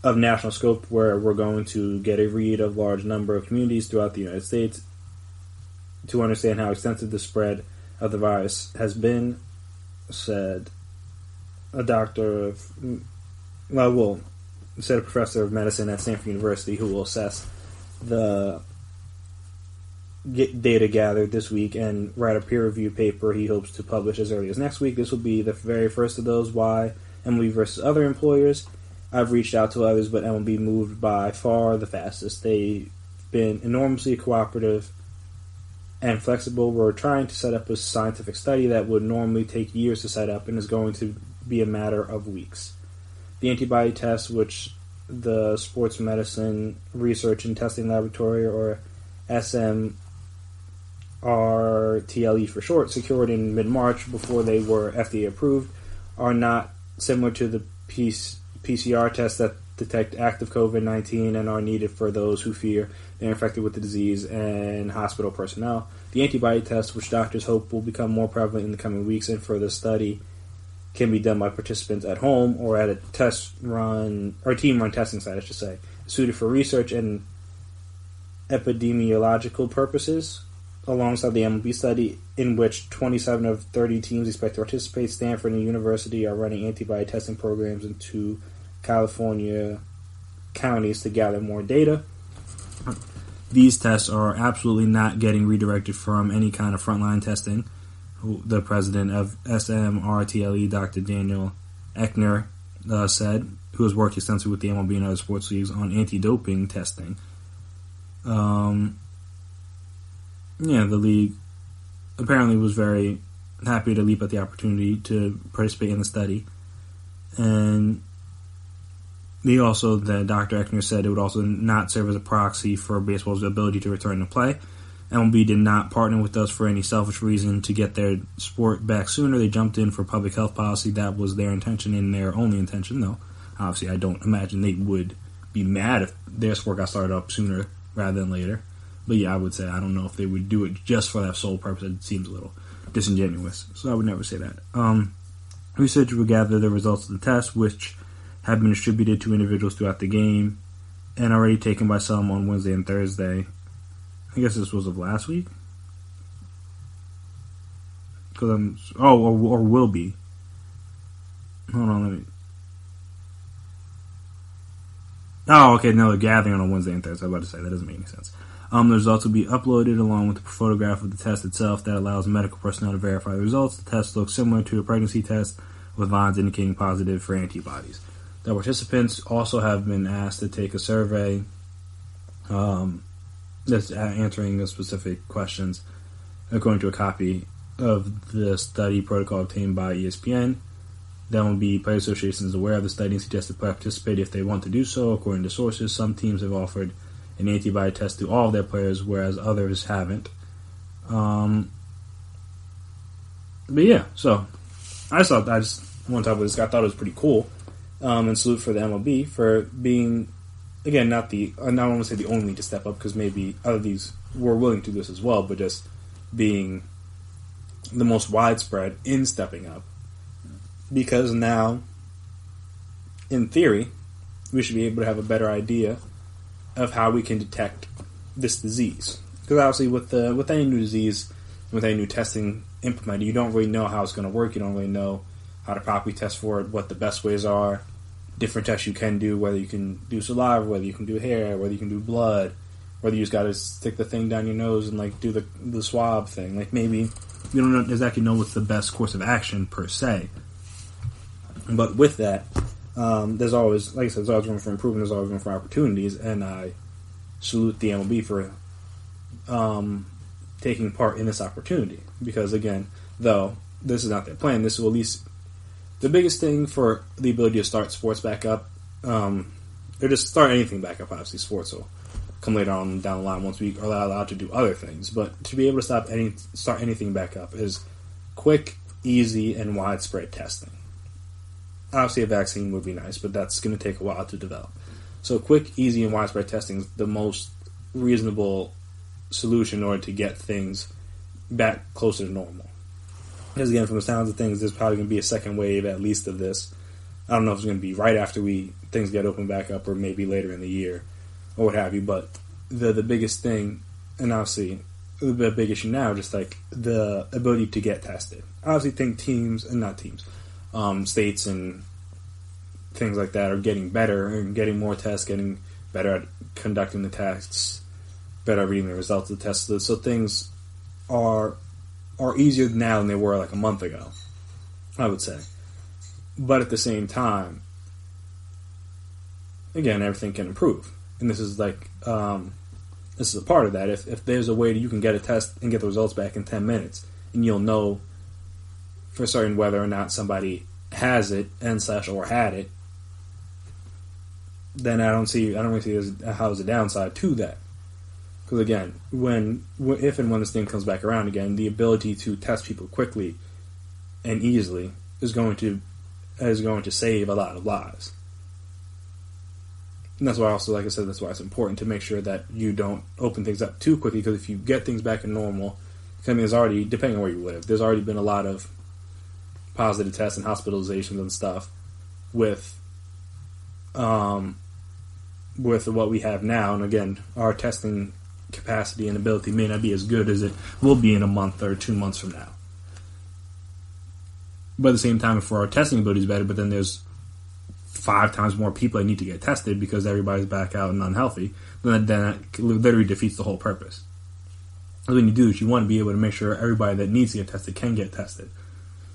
of national scope where we're going to get a read of large number of communities throughout the United States to understand how extensive the spread of the virus has been, said a professor of medicine at Stanford University who will assess the data gathered this week and write a peer-reviewed paper he hopes to publish as early as next week. This will be the very first of those. Why MLB versus other employers? I've reached out to others, but MLB moved by far the fastest. They've been enormously cooperative and flexible. We're trying to set up a scientific study that would normally take years to set up and is going to be a matter of weeks. The antibody test, which the Sports Medicine Research and Testing Laboratory, or SMRTLE for short, secured in mid-March before they were FDA approved, are not similar to the PCR tests that detect active COVID-19 and are needed for those who fear they're infected with the disease and hospital personnel. The antibody test, which doctors hope will become more prevalent in the coming weeks and further study, can be done by participants at home or at a team-run testing site, I should say, suited for research and epidemiological purposes. Alongside the MLB study, in which 27 of 30 teams expect to participate, Stanford and University are running antibody testing programs in 2 California counties to gather more data. these tests are absolutely not getting redirected from any kind of frontline testing. The president of SMRTLE, Dr. Daniel Eckner, said, who has worked extensively with the MLB and other sports leagues on anti-doping testing. The league apparently was very happy to leap at the opportunity to participate in the study. And Dr. Eckner said it would also not serve as a proxy for baseball's ability to return to play. MLB did not partner with us for any selfish reason to get their sport back sooner. They jumped in for public health policy. That was their intention and their only intention, though. Obviously, I don't imagine they would be mad if their sport got started up sooner rather than later. But yeah, I would say I don't know if they would do it just for that sole purpose. It seems a little disingenuous. So I would never say that. Researchers will gather the results of the test, which have been distributed to individuals throughout the game and already taken by some on Wednesday and Thursday. I guess this was of last week? Or will be. Hold on, let me... Oh, okay, no, they're gathering on Wednesday and Thursday. I was about to say, that doesn't make any sense. The results will be uploaded along with a photograph of the test itself that allows medical personnel to verify the results. The test looks similar to a pregnancy test with lines indicating positive for antibodies. The participants also have been asked to take a survey that's answering the specific questions according to a copy of the study protocol obtained by ESPN. That will be player associations aware of the study and suggest that players participate if they want to do so. According to sources, some teams have offered an antibody test to all of their players, whereas others haven't. But yeah, so I just want to talk about this. I thought it was pretty cool, and salute for the MLB for being, again, I don't want to say the only to step up, because maybe other leagues were willing to do this as well, but just being the most widespread in stepping up. Because now, in theory, we should be able to have a better idea of how we can detect this disease. Because obviously, with any new disease, with any new testing implemented, you don't really know how it's going to work. You don't really know how to properly test for it, what the best ways are, different tests you can do, whether you can do saliva, whether you can do hair, whether you can do blood, whether you just got to stick the thing down your nose and like do the swab thing. Like maybe you don't exactly know what's the best course of action per se. But with that, there's always, like I said, there's always room for improvement, there's always room for opportunities, and I salute the MLB for taking part in this opportunity. Because again, though this is not their plan, this will at least, the biggest thing for the ability to start sports back up, or just start anything back up, obviously sports will come later on down the line once we are allowed to do other things, but to be able to start anything back up is quick, easy, and widespread testing. Obviously, a vaccine would be nice, but that's going to take a while to develop. So quick, easy, and widespread testing is the most reasonable solution in order to get things back closer to normal. Because again, from the sounds of things, there's probably going to be a second wave at least of this. I don't know if it's going to be right after things get opened back up or maybe later in the year or what have you, but the biggest thing, and obviously the big issue now, just like the ability to get tested. I obviously think states and things like that are getting better and getting more tests, getting better at conducting the tests, better at reading the results of the tests. So things are easier now than they were like a month ago, I would say. But at the same time, again, everything can improve. And this is like, this is a part of that. If there's a way that you can get a test and get the results back in 10 minutes, and you'll know for certain whether or not somebody has it or had it, then I don't really see how there's a downside to that. Because again, if and when this thing comes back around again, the ability to test people quickly and easily is going to save a lot of lives. And that's why also, like I said, that's why it's important to make sure that you don't open things up too quickly, because if you get things back in normal, I mean, there's already, depending on where you live, there's already been a lot of positive tests and hospitalizations and stuff with what we have now. And again, our testing capacity and ability may not be as good as it will be in a month or 2 months from now. But at the same time, if our testing ability is better, but then there's 5 times more people that need to get tested because everybody's back out and unhealthy, then that literally defeats the whole purpose. When you do is you want to be able to make sure everybody that needs to get tested can get tested.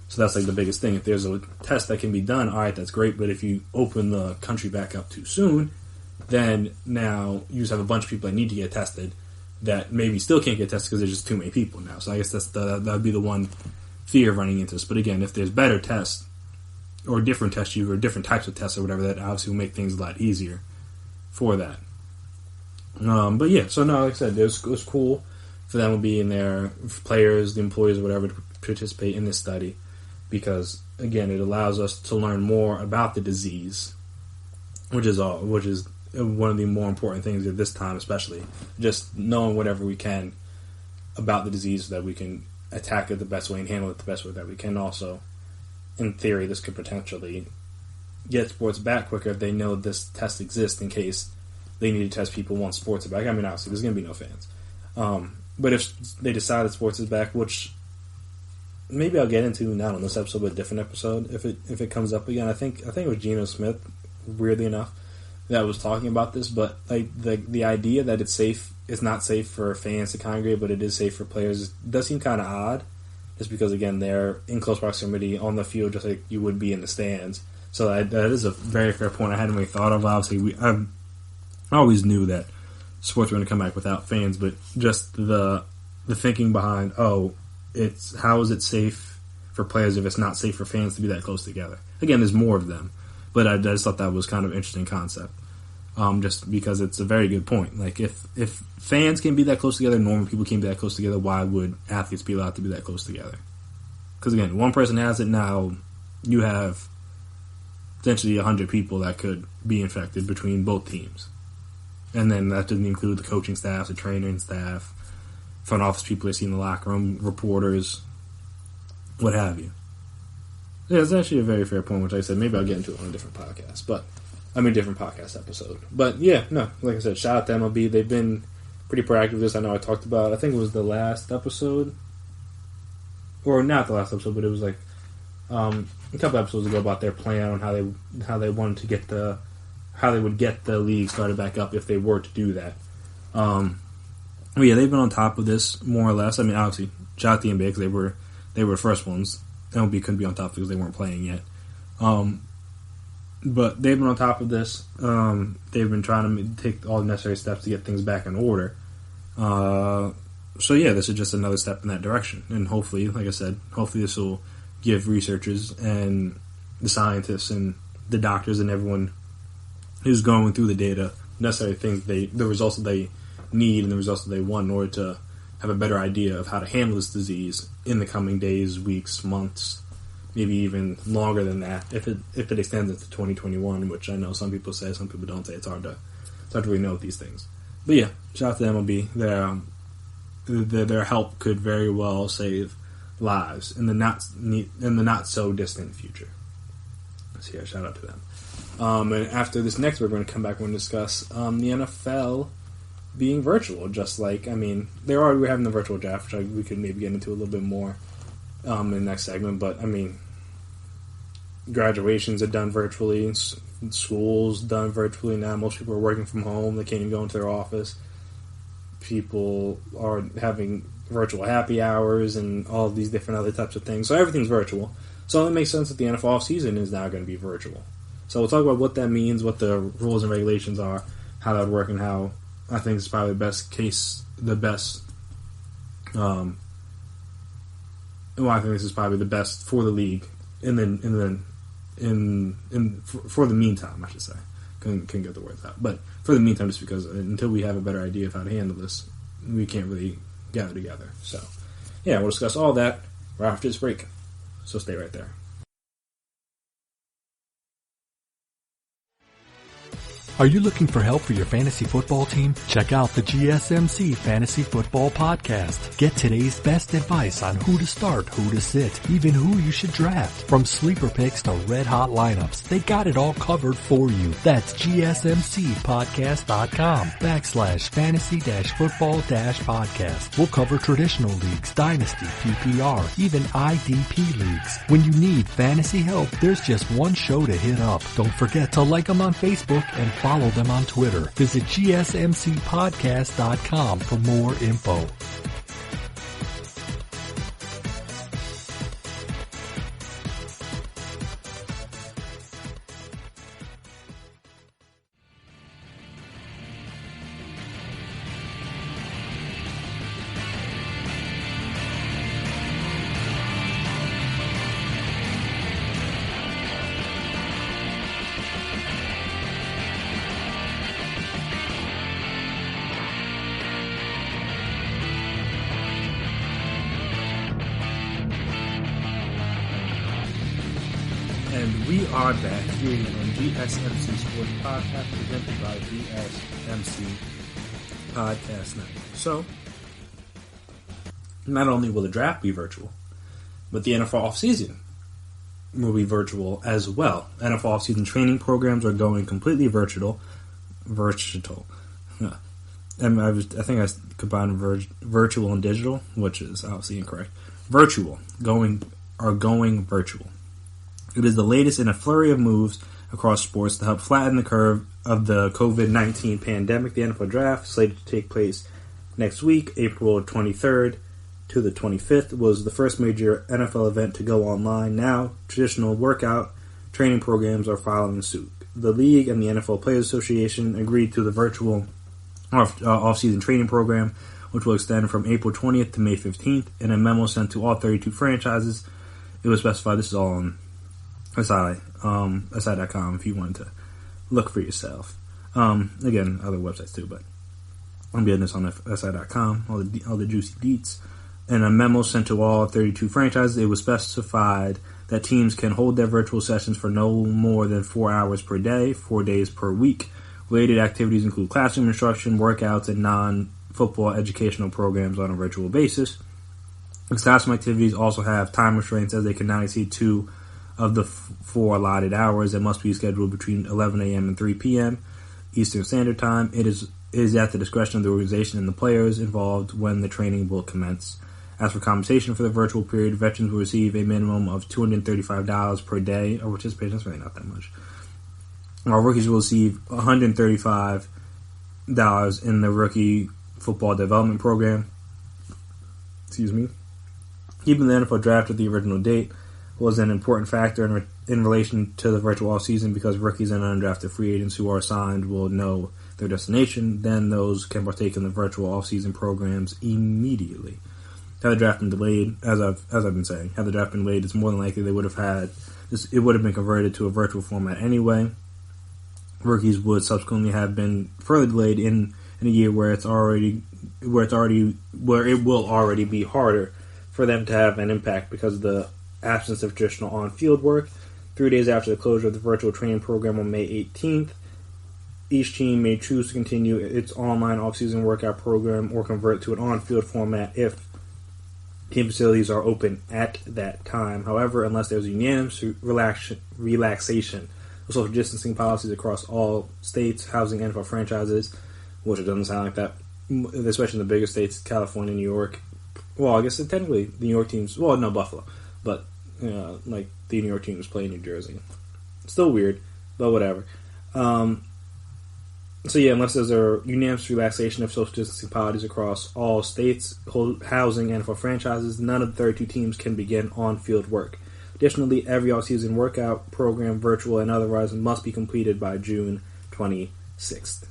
So that's like the biggest thing. If there's a test that can be done, all right, that's great. But if you open the country back up too soon, then now you just have a bunch of people that need to get tested that maybe still can't get tested because there's just too many people now. So I guess that would be the one fear of running into this. But again, if there's better tests or different tests or different types of tests or whatever, that obviously will make things a lot easier for that. But yeah, so no, like I said, it was cool for them to be in there, players, the employees, or whatever, to participate in this study. Because, again, it allows us to learn more about the disease, which is one of the more important things at this time, especially. Just knowing whatever we can about the disease so that we can attack it the best way and handle it the best way that we can. Also, in theory, this could potentially get sports back quicker if they know this test exists in case they need to test people once sports are back. I mean, obviously, there's going to be no fans. But if they decide that sports is back, which maybe I'll get into not on this episode, but a different episode if it comes up again. I think it was Geno Smith, weirdly enough, that was talking about this. But like the idea that it's not safe for fans to congregate, but it is safe for players, does seem kind of odd. Just because again they're in close proximity on the field, just like you would be in the stands. So that is a very fair point I hadn't really thought of. Obviously, I always knew that sports were going to come back without fans, but just the thinking behind how is it safe for players if it's not safe for fans to be that close together? Again, there's more of them, but I just thought that was kind of an interesting concept. Just because it's a very good point. Like, if fans can be that close together, normal people can be that close together, why would athletes be allowed to be that close together? Because, again, one person has it now, you have potentially 100 people that could be infected between both teams. And then that doesn't include the coaching staff, the training staff, front office people they see in the locker room, reporters, what have you. Yeah, it's actually a very fair point, which I said maybe I'll get into it on a different podcast. Different podcast episode. But yeah, no, like I said, shout out to MLB. They've been pretty proactive with this. I know I talked about, I think it was the last episode, or not the last episode, but it was like a couple episodes ago about their plan on how they wanted to get how they would get the league started back up if they were to do that. But yeah, they've been on top of this more or less. I mean, obviously, shout out to the NBA because they were the first ones. MLB couldn't be on top because they weren't playing yet. But they've been on top of this. They've been trying to take all the necessary steps to get things back in order. So yeah, this is just another step in that direction. And hopefully, like I said, this will give researchers and the scientists and the doctors and everyone who's going through the data necessary things, the results that they need and the results that they want in order to have a better idea of how to handle this disease in the coming days, weeks, months, maybe even longer than that, if it extends into 2021, which I know some people say, some people don't say. It's hard to really know these things. But yeah, shout out to MLB. Their help could very well save lives in the not so distant future. So yeah, shout out to them. And after this next, we're going to come back and discuss the NFL being virtual. Just like, I mean, we're having the virtual draft, which we could maybe get into a little bit more in the next segment. But I mean, graduations are done virtually, schools done virtually now. Most people are working from home; they can't even go into their office. People are having virtual happy hours and all of these different other types of things. So everything's virtual. So it makes sense that the NFL offseason is now going to be virtual. So we'll talk about what that means, what the rules and regulations are, how that would work, and how I think it's probably I think this is probably the best for the league, and then for the meantime, I should say. Couldn't get the words out, but for the meantime, just because until we have a better idea of how to handle this, we can't really gather together. So, yeah, we'll discuss all that right after this break. So stay right there. Are you looking for help for your fantasy football team? Check out the GSMC Fantasy Football Podcast. Get today's best advice on who to start, who to sit, even who you should draft. From sleeper picks to red hot lineups, they got it all covered for you. That's gsmcpodcast.com/fantasy-football-podcast. We'll cover traditional leagues, dynasty, PPR, even IDP leagues. When you need fantasy help, there's just one show to hit up. Don't forget to like them on Facebook and follow them on Twitter. Visit gsmcpodcast.com for more info. And we are back here on GSMC Sports Podcast, presented by GSMC Podcast Network. So, not only will the draft be virtual, but the NFL offseason will be virtual as well. NFL offseason training programs are going completely virtual. And I think I combined virtual and digital, which is obviously incorrect. Going virtual. It is the latest in a flurry of moves across sports to help flatten the curve of the COVID-19 pandemic. The NFL Draft, slated to take place next week, April 23rd to the 25th, was the first major NFL event to go online. Now, traditional workout training programs are following suit. The league and the NFL Players Association agreed to the virtual off-season training program, which will extend from April 20th to May 15th. In a memo sent to all 32 franchises, it was specified, this is all on SI.com if you wanted to look for yourself. Again, other websites too, but I'm getting this on SI.com, all the juicy deets. In a memo sent to all 32 franchises, it was specified that teams can hold their virtual sessions for no more than 4 hours per day, 4 days per week. Related activities include classroom instruction, workouts, and non-football educational programs on a virtual basis. Classroom activities also have time restraints, as they can not exceed 2 of the 4 allotted hours that must be scheduled between 11 a.m. and 3 p.m. Eastern Standard Time. It is at the discretion of the organization and the players involved when the training will commence. As for compensation for the virtual period, veterans will receive a minimum of $235 per day of participation. That's really not that much. While rookies will receive $135 in the rookie football development program. Keeping the NFL draft at the original date was an important factor in relation to the virtual offseason, because rookies and undrafted free agents who are signed will know their destination. Then those can partake in the virtual offseason programs immediately. Had the draft been delayed, as I've been saying, had the draft been delayed, it's more than likely they would have had this. It would have been converted to a virtual format anyway. Rookies would subsequently have been further delayed in a year where it will already be harder for them to have an impact because of the absence of traditional on-field work. 3 days after the closure of the virtual training program on May 18th, each team may choose to continue its online off-season workout program or convert to an on-field format if team facilities are open at that time. However, unless there's unanimous relaxation of social distancing policies across all states housing NFL franchises, which it doesn't sound like that, especially in the bigger states, California, New York. Well, I guess technically the New York teams, well, no, Buffalo, but like the New York teams play in New Jersey. Still weird, but whatever. So yeah, unless there's a unanimous relaxation of social distancing policies across all states housing NFL franchises, none of the 32 teams can begin on-field work. Additionally, every off-season workout program, virtual and otherwise, must be completed by June 26th.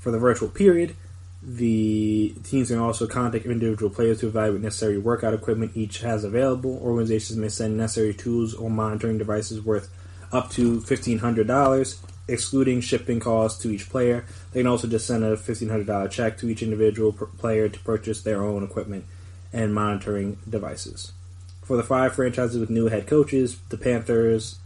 For the virtual period, the teams can also contact individual players to evaluate necessary workout equipment each has available. Organizations may send necessary tools or monitoring devices worth up to $1,500, excluding shipping costs to each player. They can also just send a $1,500 check to each individual player to purchase their own equipment and monitoring devices. For the 5 franchises with new head coaches, the Panthers,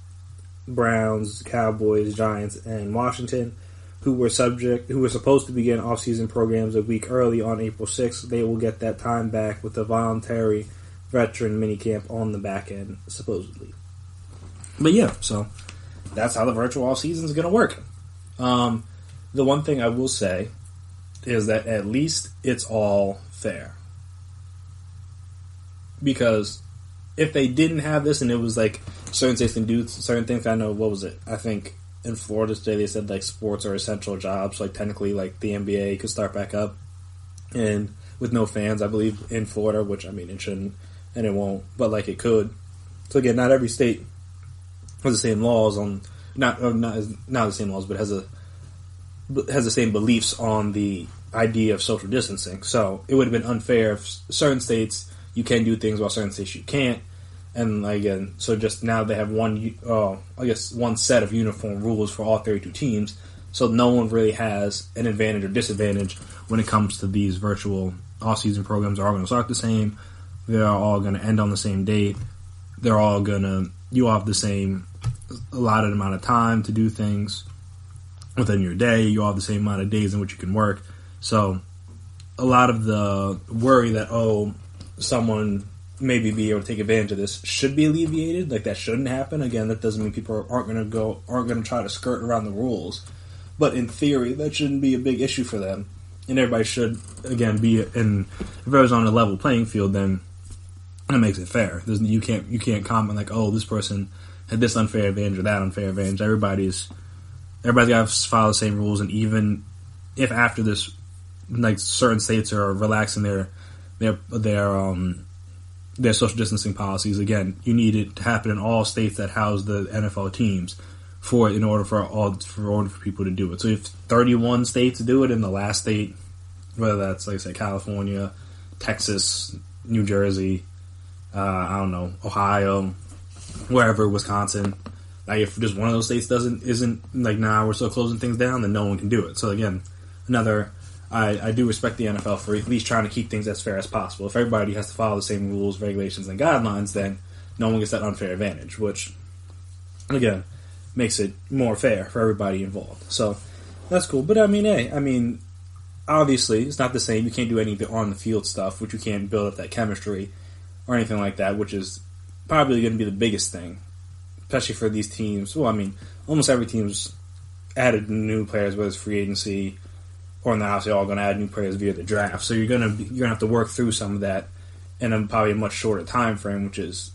Browns, Cowboys, Giants, and Washington, who were supposed to begin off-season programs a week early on April 6th. They will get that time back with a voluntary veteran minicamp on the back end, supposedly. But yeah, so that's how the virtual off-season is going to work. The one thing I will say is that at least it's all fair. Because if they didn't have this and it was like certain states can do certain things, I know, what was it? I think in Florida today they said like sports are essential jobs, like technically like the NBA could start back up and with no fans, I believe, in Florida, which I mean it shouldn't and it won't, but like it could. So again, not every state has the same laws on not the same laws, but has the same beliefs on the idea of social distancing. So it would have been unfair if certain states you can do things while certain states you can't. And again, so just now they have one set of uniform rules for all 32 teams. So no one really has an advantage or disadvantage when it comes to these virtual off-season programs. They're all going to start the same. They're all going to end on the same date. You all have the same allotted amount of time to do things within your day. You all have the same amount of days in which you can work. So a lot of the worry that, someone maybe be able to take advantage of this should be alleviated. Like, that shouldn't happen. Again, that doesn't mean people aren't going to try to skirt around the rules. But in theory, that shouldn't be a big issue for them. And everybody should, again, be in. If everyone's on a level playing field, then that makes it fair. You can't comment like, this person had this unfair advantage or that unfair advantage. Everybody's got to follow the same rules. And even if after this, like, certain states are relaxing their social distancing policies, again, you need it to happen in all states that house the NFL teams in order for people to do it. So if 31 states do it, in the last state, whether that's, like I said, California, Texas, New Jersey, Ohio, wherever, Wisconsin, like, if just one of those states isn't like, we're still closing things down, then no one can do it. So again, I do respect the NFL for at least trying to keep things as fair as possible. If everybody has to follow the same rules, regulations, and guidelines, then no one gets that unfair advantage, which, again, makes it more fair for everybody involved. So that's cool. But obviously, it's not the same. You can't do any of the on-the-field stuff, which you can't build up that chemistry or anything like that, which is probably going to be the biggest thing, especially for these teams. Well, almost every team's added new players, whether it's free agency or in the house, they're all going to add new players via the draft. So you're going to have to work through some of that in probably a much shorter time frame, which is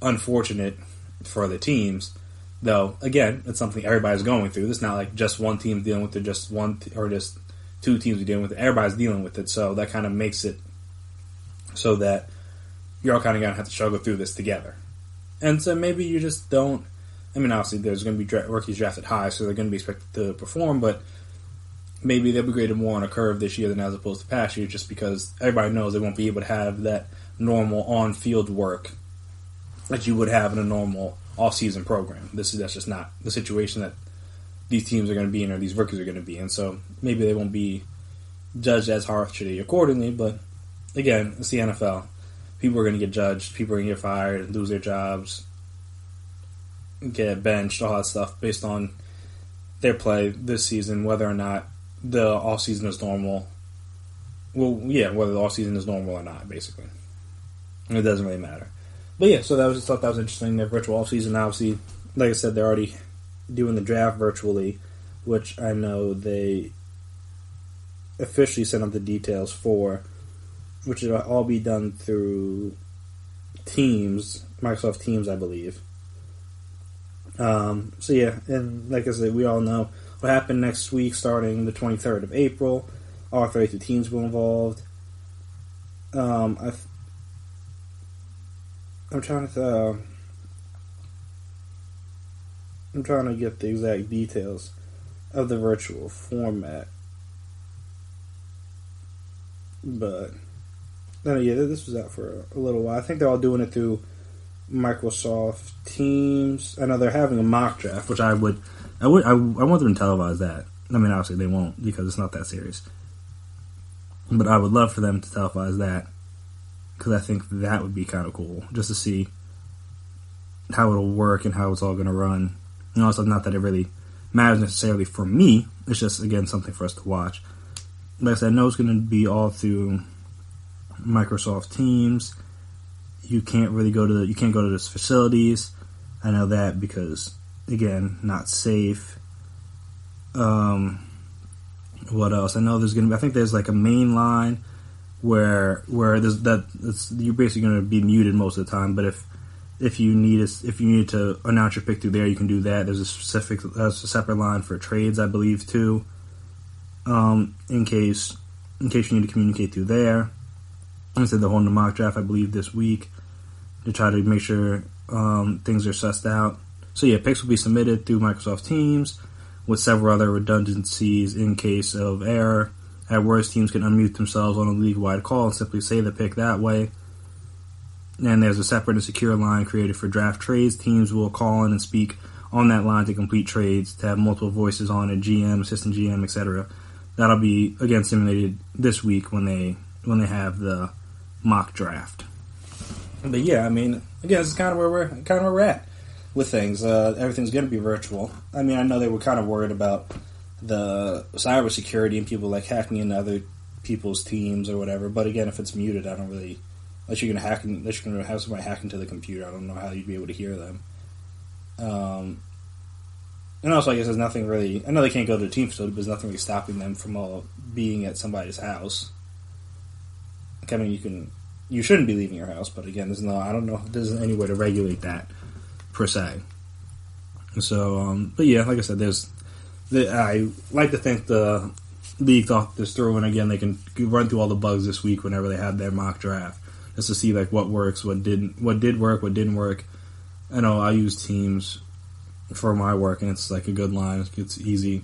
unfortunate for the teams. Though, again, it's something everybody's going through. It's not like just one team's dealing with it, just two teams are dealing with it. Everybody's dealing with it, so that kind of makes it so that you're all kind of going to have to struggle through this together. And so maybe you just don't. Obviously, there's going to be rookies drafted high, so they're going to be expected to perform, but maybe they'll be graded more on a curve this year than as opposed to past year, just because everybody knows they won't be able to have that normal on-field work that you would have in a normal off-season program. That's just not the situation that these teams are going to be in or these rookies are going to be in. So maybe they won't be judged as harshly accordingly, but again, it's the NFL. People are going to get judged. People are going to get fired, lose their jobs, get benched, all that stuff based on their play this season, whether or not the off-season is normal. Well, yeah, whether the off-season is normal or not, basically. It doesn't really matter. But yeah, so I just thought that was interesting. Their virtual off-season, obviously, like I said, they're already doing the draft virtually, which I know they officially sent out the details for, which will all be done through Teams, Microsoft Teams, I believe. So yeah, and like I said, we all know what happened next week, starting the 23rd of April. All 32 teams were involved. I'm trying to get the exact details of the virtual format, but yeah, this was out for a little while. I think they're all doing it through Microsoft Teams. I know they're having a mock draft, which I want them to televise that. Obviously they won't because it's not that serious. But I would love for them to televise that because I think that would be kind of cool just to see how it'll work and how it's all going to run Also, not that it really matters necessarily for me. It's just, again, something for us to watch. Like I said, I know it's going to be all through Microsoft Teams. You can't really go to those facilities. I know that because, again, not safe. What else? I know there's going to be, I think there's like a main line where there's you're basically going to be muted most of the time, but if you need to announce your pick through there, you can do that. There's a separate line for trades, I believe, too. In case you need to communicate through there. Like I said, they're holding the mock draft, I believe, this week to try to make sure things are sussed out. So yeah, picks will be submitted through Microsoft Teams with several other redundancies in case of error. At worst, teams can unmute themselves on a league-wide call and simply say the pick that way. And there's a separate and secure line created for draft trades. Teams will call in and speak on that line to complete trades, to have multiple voices on it, GM, assistant GM, etc. That'll be, again, simulated this week when they have the mock draft. But yeah, I mean, again, this is kind of where we're at with things. Everything's going to be virtual. I mean, I know they were kind of worried about the cybersecurity and people like hacking into other people's teams or whatever. But again, if it's muted, I don't really, unless you're going to have somebody hack into the computer, I don't know how you'd be able to hear them. And also, I guess there's nothing really. I know they can't go to the team facility, but there's nothing really stopping them from all being at somebody's house. Like, I mean, you shouldn't be leaving your house, but again, I don't know if there's any way to regulate that per se. So, but yeah, like I said, I like to think the league thought this through, and again, they can run through all the bugs this week whenever they have their mock draft, just to see like what works, what did work, what didn't work. I know I use Teams for my work, and it's like a good line. It's easy.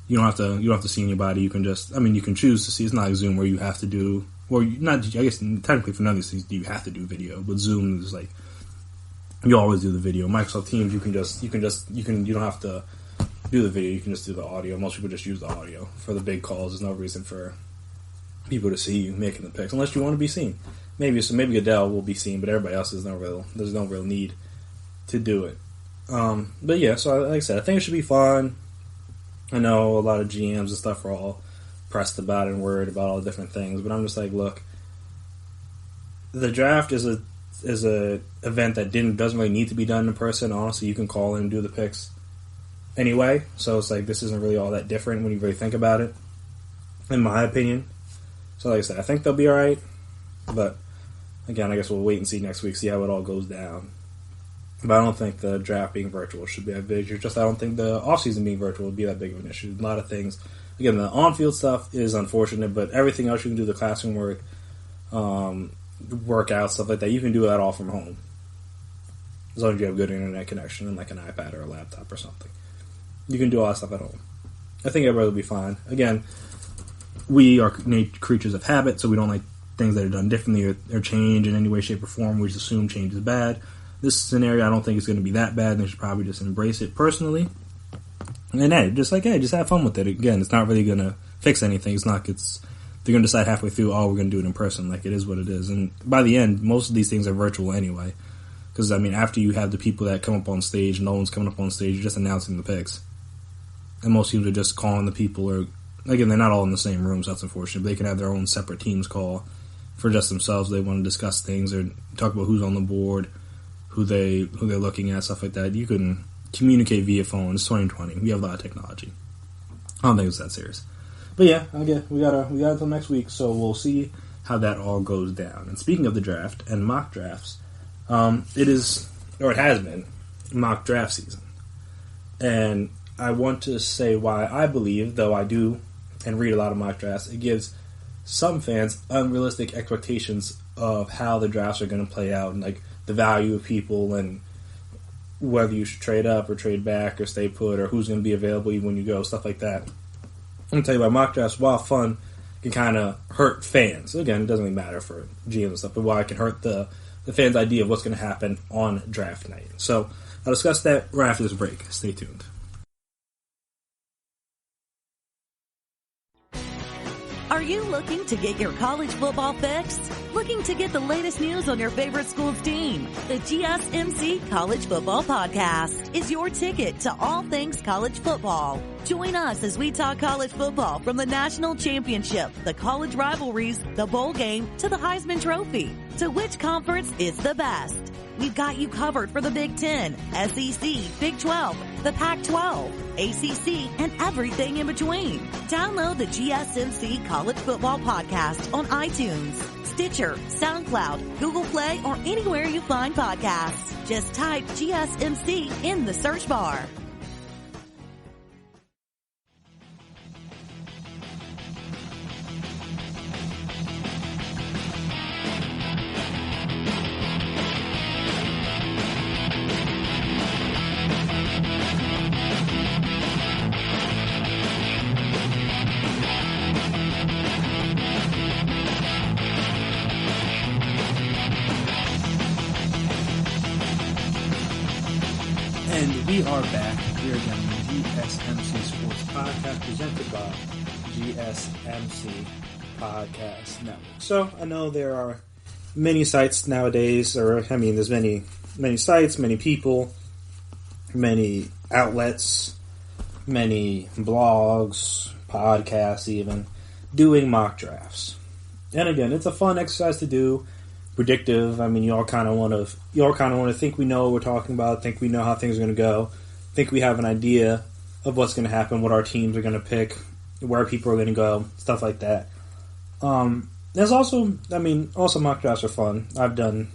You don't have to see anybody. You can you can choose to see. It's not like Zoom where you have to do, or not. I guess technically for none of these things, you have to do video, but Zoom is like you always do the video. Microsoft Teams, you don't have to do the video. You can just do the audio. Most people just use the audio for the big calls. There's no reason for people to see you making the picks unless you want to be seen. Maybe Goodell will be seen, but everybody else there's no real need to do it. But yeah, so like I said, I think it should be fun. I know a lot of GMs and stuff are all pressed about it and worried about all the different things, but I'm just like, look, the draft is a event that doesn't really need to be done in person. Honestly, you can call in and do the picks anyway, so it's like this isn't really all that different when you really think about it, in my opinion. So like I said, I think they'll be alright, but again, I guess we'll wait and see next week, see how it all goes down. But I don't think the draft being virtual should be that big. I don't think the offseason being virtual would be that big of an issue. A lot of things, again, the on-field stuff is unfortunate, but everything else you can do, the classroom work, workouts, stuff like that, you can do that all from home. As long as you have good internet connection and like an iPad or a laptop or something. You can do all that stuff at home. I think everybody will be fine. Again, we are creatures of habit, so we don't like things that are done differently or change in any way, shape, or form. We just assume change is bad. This scenario, I don't think it's going to be that bad. They should probably just embrace it personally. And just have fun with it. Again, it's not really going to fix anything. They're going to decide halfway through, we're going to do it in person. Like, it is what it is. And by the end, most of these things are virtual anyway. Because, I mean, after you have the people that come up on stage, no one's coming up on stage, you're just announcing the picks. And most teams are just calling the people, or, again, they're not all in the same room, so that's unfortunate. But they can have their own separate teams call for just themselves. They want to discuss things or talk about who's on the board, who they're looking at, stuff like that. You can communicate via phone. It's 2020. We have a lot of technology. I don't think it's that serious. But yeah, again, we got until next week, so we'll see how that all goes down. And speaking of the draft and mock drafts, it has been mock draft season. And I want to say why I believe, though I do and read a lot of mock drafts, it gives some fans unrealistic expectations of how the drafts are going to play out and like the value of people and whether you should trade up or trade back or stay put or who's going to be available even when you go, stuff like that. I'm going to tell you about mock drafts, while fun, can kind of hurt fans. Again, it doesn't really matter for GMs and stuff, but why it can hurt the fans' idea of what's going to happen on draft night. So I'll discuss that right after this break. Stay tuned. Are you looking to get your college football fix? Looking to get the latest news on your favorite school's team? The GSMC College Football Podcast is your ticket to all things college football. Join us as we talk college football from the national championship, the college rivalries, the bowl game, to the Heisman Trophy. To which conference is the best? We've got you covered for the Big Ten, SEC, Big 12, the Pac-12, ACC, and everything in between. Download the GSMC College Football Podcast on iTunes, Stitcher, SoundCloud, Google Play, or anywhere you find podcasts. Just type GSMC in the search bar. We are back here again on the GSMC Sports Podcast presented by GSMC Podcast Network. So I know there are many sites nowadays, there's many sites, many people, many outlets, many blogs, podcasts even, doing mock drafts. And again, it's a fun exercise to do. Predictive. I mean, you all kind of want to think we know what we're talking about, think we know how things are going to go, think we have an idea of what's going to happen, what our teams are going to pick, where people are going to go, stuff like that. There's also mock drafts are fun. I've done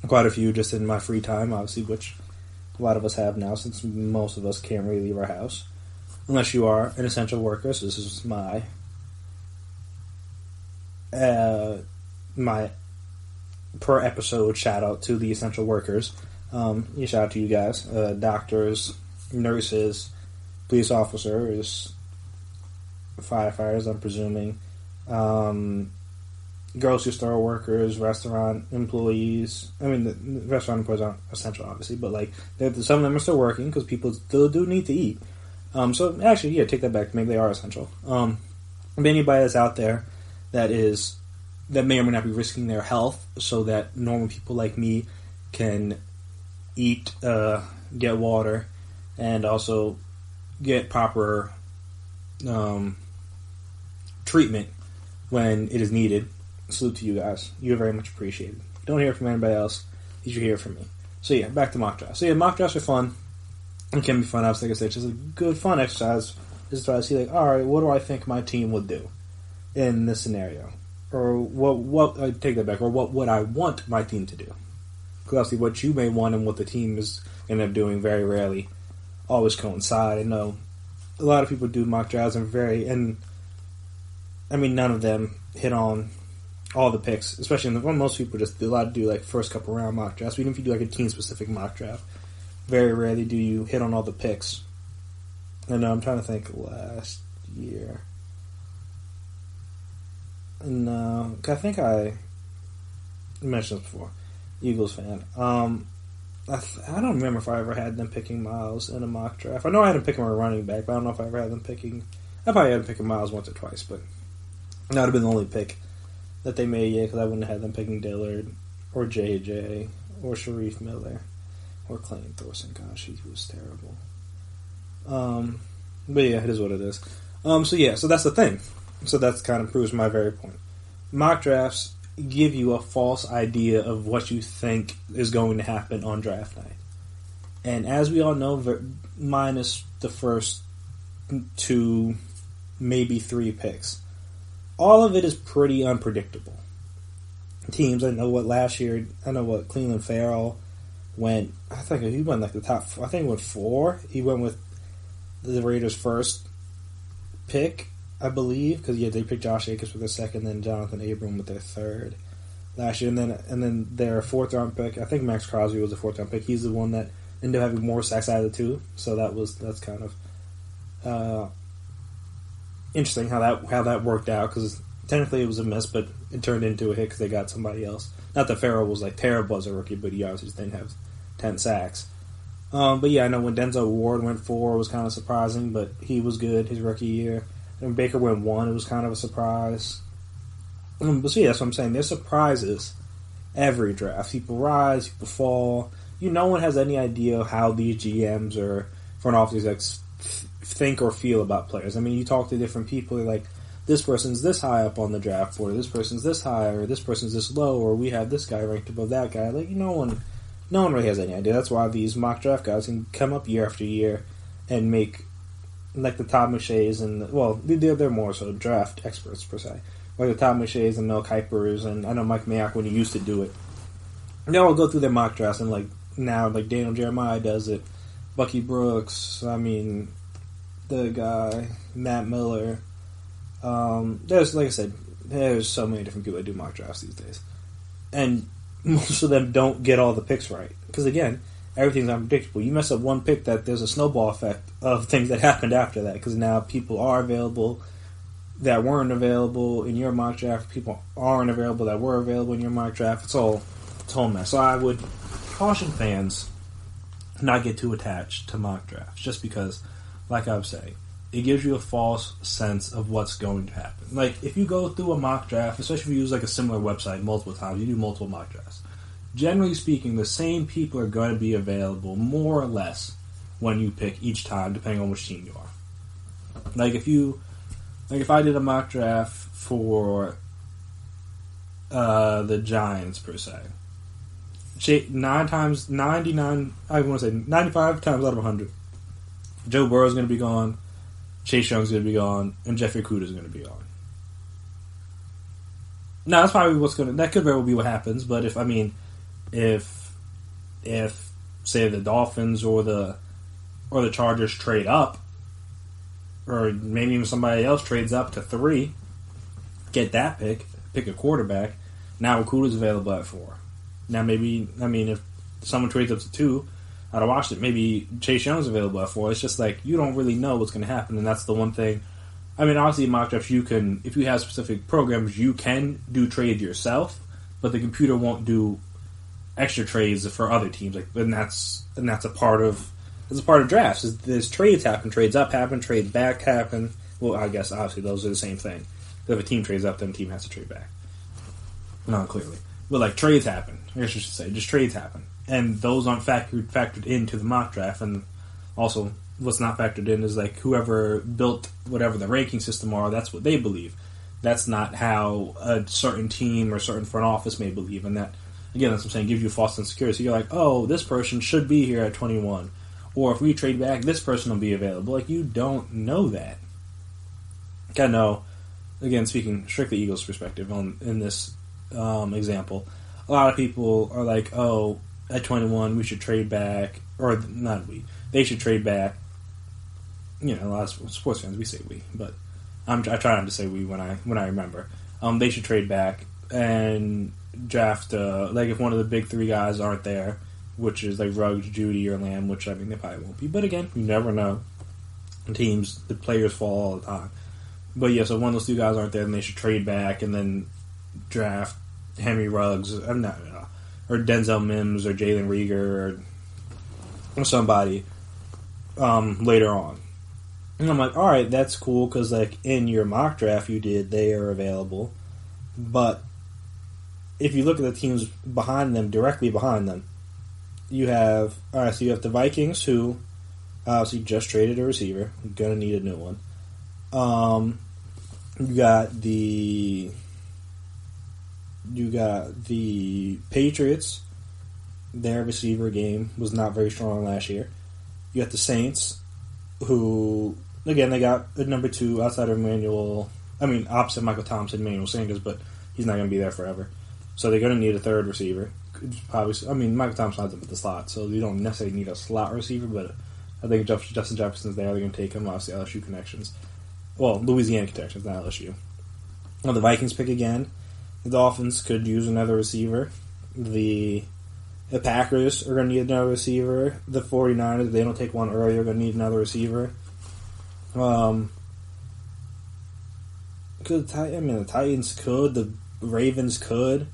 quite a few just in my free time, obviously, which a lot of us have now, since most of us can't really leave our house unless you are an essential worker. So this is my per episode shout out to the essential workers. Shout out to you guys, doctors, nurses, police officers, firefighters, I'm presuming, grocery store workers, restaurant employees. I mean, the restaurant employees aren't essential, obviously, but like some of them are still working because people still do need to eat. So actually, yeah, take that back. Maybe they are essential. Anybody that's out there that may or may not be risking their health so that normal people like me can eat, get water, and also get proper treatment when it is needed. Salute to you guys. You are very much appreciated. Don't hear from anybody else. You should hear from me. So yeah, back to mock drafts. So yeah, mock drafts are fun. It can be fun. I was like I said, it's just a good fun exercise. Just try to see like, all right, what do I think my team would do in this scenario? Or what I take that back, or what would I want my team to do? Because obviously what you may want and what the team is going to end up doing very rarely always coincide. I know a lot of people do mock drafts and none of them hit on all the picks, especially most people just do like first couple round mock drafts. Even if you do like a team specific mock draft, very rarely do you hit on all the picks. And I'm trying to think last year. No, I think I mentioned this before. Eagles fan. I don't remember if I ever had them picking Miles in a mock draft. I know I had them picking a running back, but I don't know if I ever had them picking. I probably had them picking Miles once or twice, but that would have been the only pick that they made yet, because I wouldn't have had them picking Dillard or JJ or Sharif Miller or Clayton Thorson. Gosh, he was terrible. But yeah, it is what it is. So that's the thing. So that kind of proves my very point. Mock drafts give you a false idea of what you think is going to happen on draft night. And as we all know, minus the first 2, maybe 3 picks, all of it is pretty unpredictable. Teams, I know what Cleveland Farrell went, I think he went like the top, I think he went 4. He went with the Raiders' first pick, I believe, because they picked Josh Jacobs with their second, then Jonathan Abram with their third last year, and then their 4th round pick. I think Max Crosby was the 4th round pick. He's the one that ended up having more sacks out of the 2. So that's kind of interesting how that worked out, because technically it was a miss, but it turned into a hit because they got somebody else. Not that Farrell was like terrible as a rookie, but he obviously just didn't have 10 sacks. But yeah, I know when Denzel Ward went 4, it was kind of surprising, but he was good his rookie year. And Baker went 1. It was kind of a surprise. But see, that's what I'm saying. There's surprises every draft. People rise, people fall. No one has any idea how these GMs or front office execs think or feel about players. I mean, you talk to different people, like, this person's this high up on the draft board, or this person's this high, or this person's this low, or we have this guy ranked above that guy. Like, no one really has any idea. That's why these mock draft guys can come up year after year and make, like, the Todd McShays and, well, they're more so draft experts, per se. Like the Todd McShays and Mel Kipers, and I know Mike Mayock when he used to do it. They all go through their mock drafts, and, like, now, like, Daniel Jeremiah does it. Bucky Brooks, I mean, the guy, Matt Miller. There's, like I said, there's so many different people that do mock drafts these days. And most of them don't get all the picks right. Because, again, everything's unpredictable. You mess up one pick, that there's a snowball effect of things that happened after that. Because now people are available that weren't available in your mock draft. People aren't available that were available in your mock draft. It's all a mess. So I would caution fans not get too attached to mock drafts. Just because, like I was saying, it gives you a false sense of what's going to happen. Like, if you go through a mock draft, especially if you use like a similar website multiple times, you do multiple mock drafts. Generally speaking, the same people are going to be available more or less when you pick each time, depending on which team you are. Like if I did a mock draft for the Giants per se, 95 times out of 100, Joe Burrow's going to be gone, Chase Young's going to be gone, and Jeffrey Okuda's going to be gone. Now that's probably that could very well be what happens. But if say the Dolphins or the Chargers trade up, or maybe even somebody else trades up to 3, get that pick a quarterback. Now Okuda's available at 4. Now if someone trades up to 2, I'd have watched it. Maybe Chase Young's available at 4. It's just like, you don't really know what's going to happen, and that's the one thing. I mean, obviously in mock drafts, if you have specific programs, you can do trades yourself, but the computer won't do extra trades for other teams. Like, and that's a part of drafts. There's trades happen, trades up happen, trades back happen. Well, I guess obviously those are the same thing. If a team trades up, then the team has to trade back. Not clearly, but like trades happen. I guess I should say, just trades happen, and those aren't factored into the mock draft. And also, what's not factored in is like whoever built whatever the ranking system are. That's what they believe. That's not how a certain team or certain front office may believe. And that, again, that's what I'm saying, gives you false insecurity. So you're like, oh, this person should be here at 21. Or if we trade back, this person will be available. Like, you don't know that. I know, again, speaking strictly Eagles' perspective in this example, a lot of people are like, oh, at 21 we should trade back, or not we, they should trade back. You know, a lot of sports fans, we say we, but I try not to say we when I remember. They should trade back and draft, like if one of the big 3 guys aren't there, which is like Ruggs, Judy, or Lamb, which I mean they probably won't be. But again, you never know. The players fall all the time. But yeah, so one of those 2 guys aren't there, then they should trade back and then draft Henry Ruggs, or Denzel Mims, or Jalen Reagor, or somebody later on. And I'm like, all right, that's cool, because like in your mock draft they are available. But if you look at the teams behind them, directly behind them, you have the Vikings, who obviously just traded a receiver. Gonna need a new one. You got the Patriots. Their receiver game was not very strong last year. You got the Saints, who again they got a number 2 outside of opposite Michael Thompson, Emmanuel Sanders, but he's not going to be there forever. So they're going to need a 3rd receiver. Probably, Michael Thompson has him at the slot, so you don't necessarily need a slot receiver, but I think Justin Jefferson's there. They're going to take him. Obviously, LSU connections. Well, Louisiana connections, not LSU. Well, the Vikings pick again. The Dolphins could use another receiver. The Packers are going to need another receiver. The 49ers, if they don't take one early, are going to need another receiver. The Titans could. The Ravens could.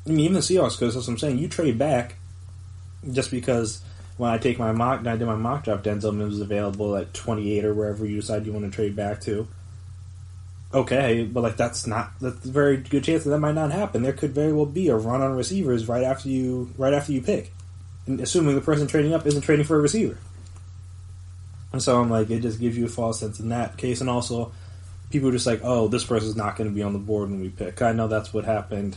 Even the Seahawks could. That's what I'm saying. You trade back just because when I did my mock draft, Denzel Mims was available at 28 or wherever you decide you want to trade back to. Okay, but like that's a very good chance that might not happen. There could very well be a run on receivers right after you pick, and assuming the person trading up isn't trading for a receiver. And so I'm like, it just gives you a false sense in that case, and also people are just like, oh, this person's not going to be on the board when we pick. I know that's what happened.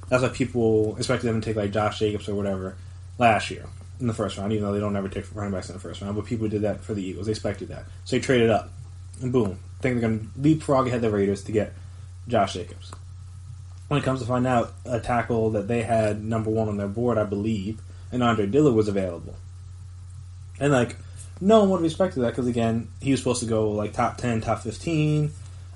That's why people expected them to take like Josh Jacobs or whatever last year in the first round, even though they don't ever take running backs in the first round. But people did that for the Eagles. They expected that, so they traded up, and boom. Think they're going to leapfrog ahead the Raiders to get Josh Jacobs. When it comes to find out a tackle that they had number 1 on their board, I believe, and Andre Dillard was available. And like, no one would have expected that because, again, he was supposed to go like top 10, top 15.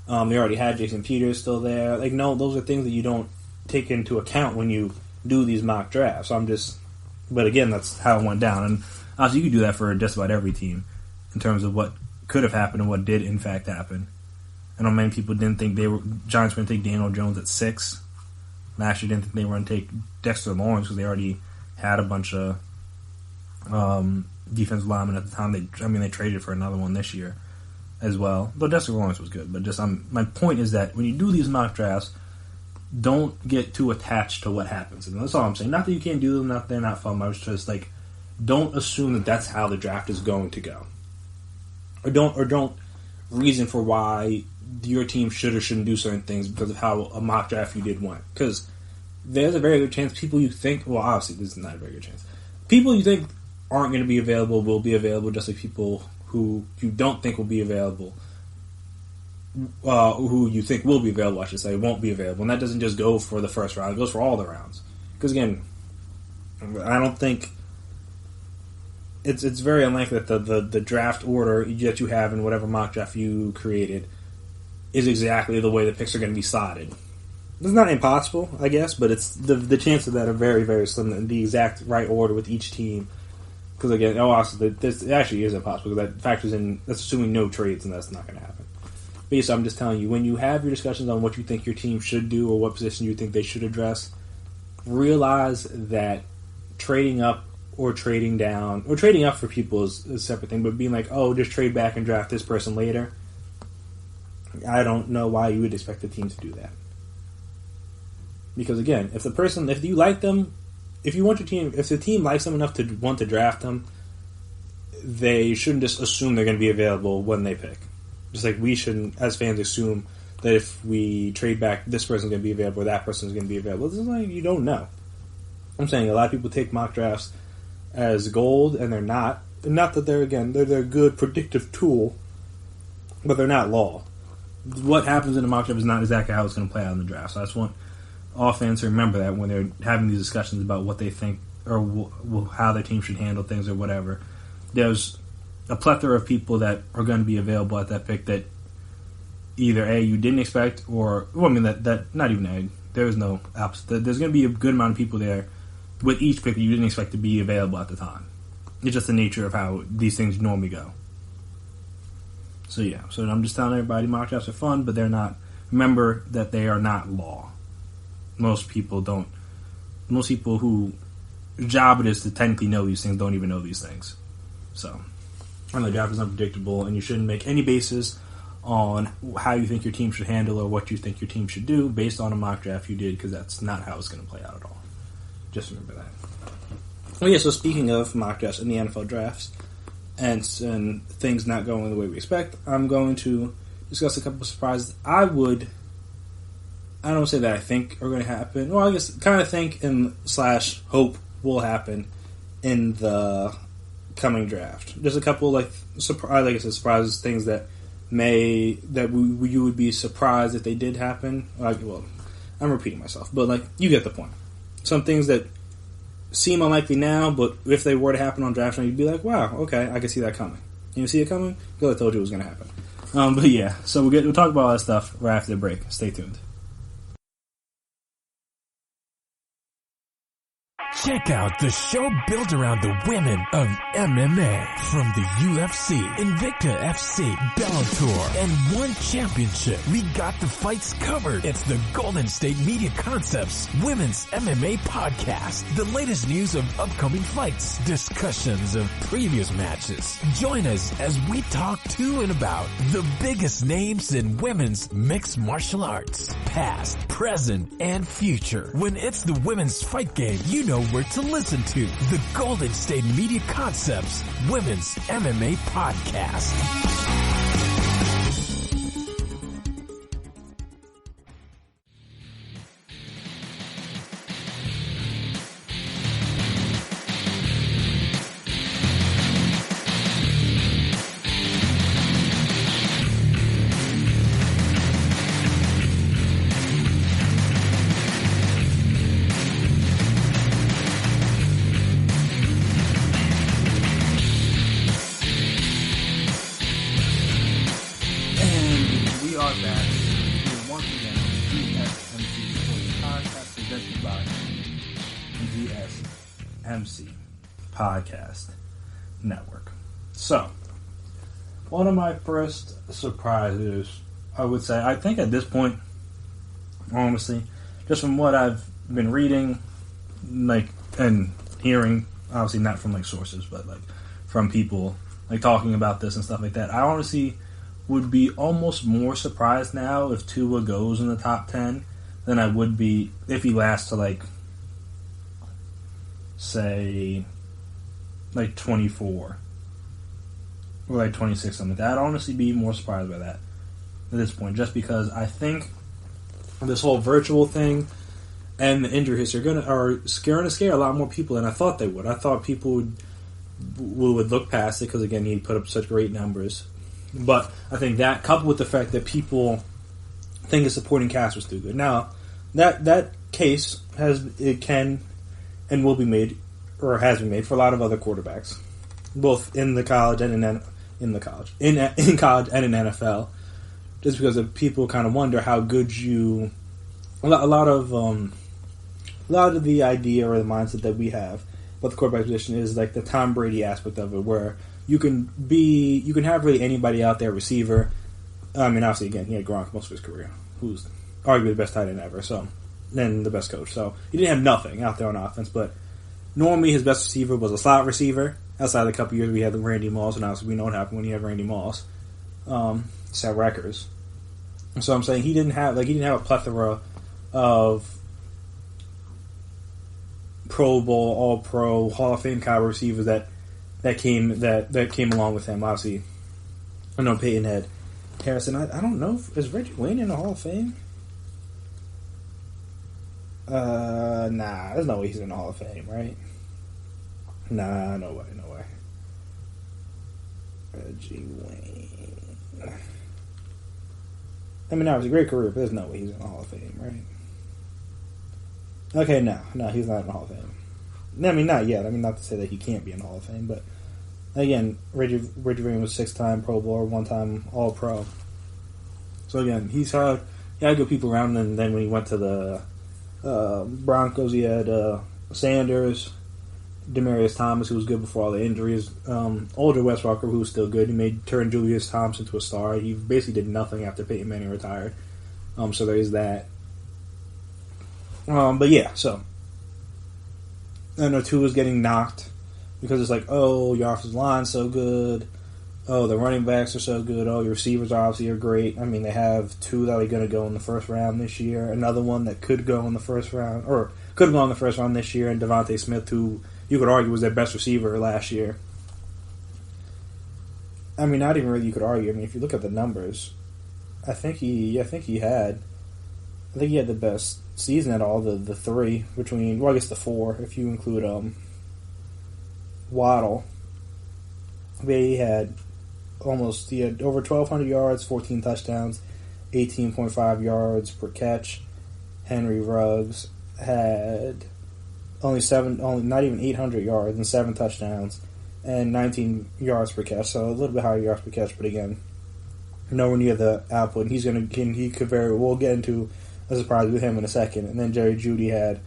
They already had Jason Peters still there. Like, no, those are things that you don't take into account when you do these mock drafts. But again, that's how it went down. And obviously, you could do that for just about every team in terms of what could have happened and what did in fact happen. I know many people didn't think Giants were going to take Daniel Jones at 6. Last year didn't think they were going to take Dexter Lawrence because they already had a bunch of defensive linemen at the time. They traded for another one this year as well. But Dexter Lawrence was good. But my point is that when you do these mock drafts, don't get too attached to what happens. And that's all I'm saying. Not that you can't do them, they're not fun. I was just like, don't assume that that's how the draft is going to go. Or don't reason for why your team should or shouldn't do certain things because of how a mock draft you did went. Because there's a very good chance people you think, well, obviously this is not a very good chance. People you think aren't going to be available will be available, just like people who you don't think will be available, who you think will be available, I should say, won't be available. And that doesn't just go for the first round; it goes for all the rounds. Because again, I don't think. It's very unlikely that the draft order that you have in whatever mock draft you created is exactly the way the picks are going to be slotted. It's not impossible, I guess, but it's the chances of that are very, very slim in the exact right order with each team. Because again, this actually is impossible because that factors in, that's assuming no trades, and that's not going to happen. But yes, I'm just telling you, when you have your discussions on what you think your team should do or what position you think they should address, realize that trading up or trading down, or trading up for people is a separate thing, but being like, oh, just trade back and draft this person later, I don't know why you would expect the team to do that. Because again, if you like them, if the team likes them enough to want to draft them, they shouldn't just assume they're going to be available when they pick. Just like we shouldn't, as fans, assume that if we trade back, this person's going to be available, or that person's going to be available. This is like, you don't know. I'm saying a lot of people take mock drafts as gold, and they're not. And not that they're a good predictive tool, but they're not law. What happens in a mock draft is not exactly how it's going to play out in the draft. So I just want all fans to remember that when they're having these discussions about what they think or how their team should handle things or whatever. There's a plethora of people that are going to be available at that pick that either A, you didn't expect, or that not even A. There's no opposite. There's going to be a good amount of people there with each pick that you didn't expect to be available at the time. It's just the nature of how these things normally go. So yeah, so I'm just telling everybody mock drafts are fun, but they're not. Remember that they are not law. Most people whose job it is to technically know these things don't even know these things. So, and the draft is unpredictable, and you shouldn't make any basis on how you think your team should handle or what you think your team should do based on a mock draft you did, because that's not how it's going to play out at all. Just remember that. Oh yeah, so speaking of mock drafts in the NFL drafts and things not going the way we expect, I'm going to discuss a couple of surprises I don't say that I think are going to happen. Well, I guess kind of think and / hope will happen in the coming draft. There's a couple surprises, things that you would be surprised if they did happen. Well, I'm repeating myself, but you get the point. Some things that seem unlikely now, but if they were to happen on draft night, you'd be like, wow, okay, I can see that coming. You see it coming? Because I told you it was going to happen. But yeah, so we'll talk about all that stuff right after the break. Stay tuned. Check out the show built around the women of MMA. From the UFC, Invicta FC, Bellator, and One Championship. We got the fights covered. It's the Golden State Media Concepts Women's MMA Podcast. The latest news of upcoming fights, discussions of previous matches. Join us as we talk to and about the biggest names in women's mixed martial arts. Past, present, and future. When it's the women's fight game, you know where to listen to. The Golden State Media Concepts Women's MMA Podcast. GSMC Podcast Network. So, one of my first surprises, I would say, I think at this point, honestly, just from what I've been reading, and hearing, obviously not from sources, but from people talking about this and stuff like that, I honestly would be almost more surprised now if Tua goes in the top 10 than I would be if he lasts to say 24 or 26, something like that. I'd honestly be more surprised by that at this point, just because I think this whole virtual thing and the injury history are going to scare a lot more people than I thought they would. I thought people would look past it because, again, he put up such great numbers. But I think that, coupled with the fact that people think his supporting cast was too good. Now, that case can and will be made, or has been made, for a lot of other quarterbacks, both in the college and in college and in NFL, just because of people kind of wonder how good you. A lot of the idea or the mindset that we have about the quarterback position is the Tom Brady aspect of it, where you can have really anybody out there, receiver. I mean, obviously, again, he had Gronk most of his career, who's arguably the best tight end ever, and the best coach. So he didn't have nothing out there on offense, but normally his best receiver was a slot receiver. Outside of a couple years we had Randy Moss, and obviously we know what happened when you have Randy Moss. Set records. So I'm saying he didn't have a plethora of Pro Bowl, All Pro, Hall of Fame caliber receivers that came along with him. Obviously, I know Peyton had Harrison. I don't know, is Reggie Wayne in the Hall of Fame? Nah, there's no way he's in the Hall of Fame, right? Nah, no way. Reggie Wayne. I mean, that was a great career, but there's no way he's in the Hall of Fame, right? Okay, no, he's not in the Hall of Fame. I mean, not yet. I mean, not to say that he can't be in the Hall of Fame, but again, Reggie Wayne was 6-time Pro Bowler, 1-time All Pro. So again, he had good people around him. And then when he went to the Broncos, he had Sanders, Demaryius Thomas, who was good before all the injuries. Older Wes Welker, who was still good. He turned Julius Thompson to a star. He basically did nothing after Peyton Manning retired. So there is that. But yeah, so I know Tua was getting knocked because it's your offensive line's so good. Oh, the running backs are so good. Oh, your receivers obviously are great. I mean, they have two that are going to go in the first round this year. Another one that could go in the first round, or could go in the first round this year, and Devontae Smith, who you could argue was their best receiver last year. I mean, not even really you could argue. I mean, if you look at the numbers, I think he had the best season at all the three between. Well, I guess the four if you include Waddle. But he had over 1,200 yards, 14 touchdowns, 18.5 yards per catch. Henry Ruggs had not even 800 yards and 7 touchdowns and 19 yards per catch. So a little bit higher yards per catch, but again, nowhere near the output. He could very well get into a surprise with him in a second. And then Jerry Jeudy had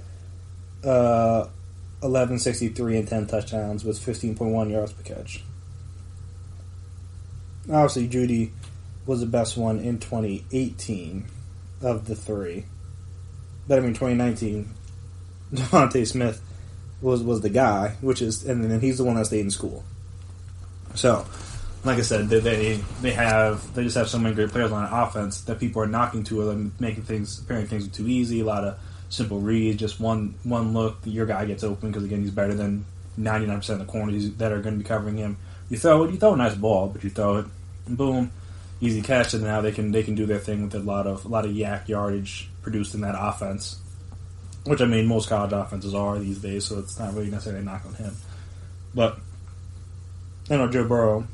1163 and 10 touchdowns with 15.1 yards per catch. Obviously, Judy was the best one in 2018 of the three. But, 2019, Devontae Smith was the guy, and then he's the one that stayed in school. So, like I said, they just have so many great players on offense that people are knocking to them, appearing things are too easy, a lot of simple reads, just one look, your guy gets open because, again, he's better than 99% of the corners that are going to be covering him. You throw a nice ball, but you throw it, and boom, easy catch, and now they can do their thing with a lot of yak yardage produced in that offense, which most college offenses are these days, so it's not really necessarily a knock on him. But I know Joe Burrow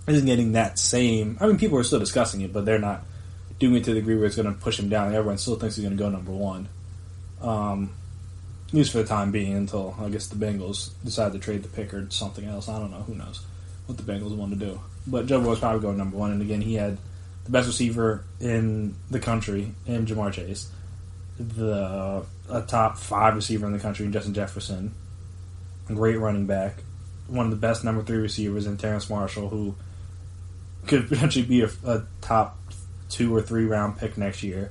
isn't getting that same. People are still discussing it, but they're not doing it to the degree where it's going to push him down. Everyone still thinks he's going to go number one. At least for the time being, until I guess the Bengals decide to trade the pick or something else. I don't know. Who knows what the Bengals want to do? But Joe Burrow's probably going number one. And again, he had the best receiver in the country in Jamar Chase, a top 5 receiver in the country in Justin Jefferson, a great running back, one of the best number 3 receivers in Terrence Marshall, who could potentially be a top 2 or 3 round pick next year.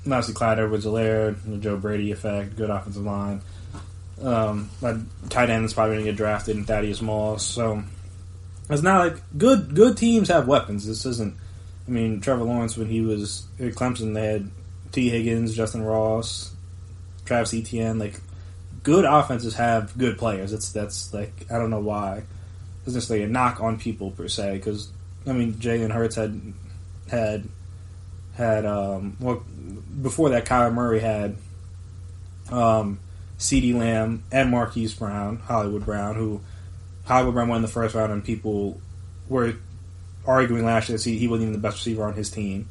Obviously, Clyde Edwards-Helaire, the Joe Brady effect, good offensive line. My tight end is probably going to get drafted in Thaddeus Moss. So it's not like good teams have weapons. This isn't. Trevor Lawrence, when he was at Clemson, they had T. Higgins, Justin Ross, Travis Etienne. Good offenses have good players. That's I don't know why. It's just a knock on people per se, because Jalen Hurts had before that, Kyler Murray had CeeDee Lamb and Marquise Brown, Hollywood Brown won in the first round, and people were arguing last year that he wasn't even the best receiver on his team.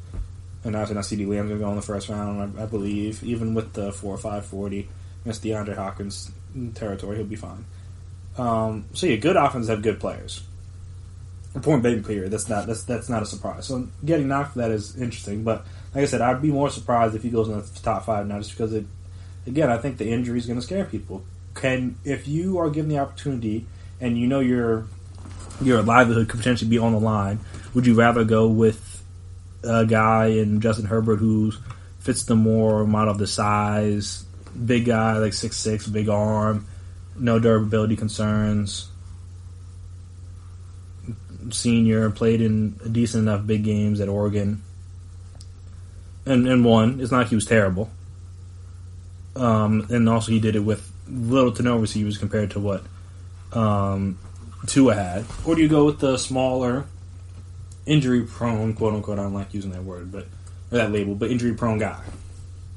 And now CeeDee Lamb's going to go in the first round, I believe, even with the 4.5 40 against DeAndre Hopkins territory, he'll be fine. Good offenses have good players. Point baby period. That's not a surprise. So getting knocked for that is interesting. But like I said, I'd be more surprised if he goes in the top 5 now, just because I think the injury is going to scare people. If you are given the opportunity and you know your livelihood could potentially be on the line, would you rather go with a guy in Justin Herbert who fits the more model of the size, big guy, 6'6", big arm, no durability concerns, senior, played in decent enough big games at Oregon, and won. It's not like he was terrible. And also he did it with little to no receivers compared to what Tua had. Or do you go with the smaller, injury-prone, quote-unquote, I don't like using that word, or that label, but injury-prone guy?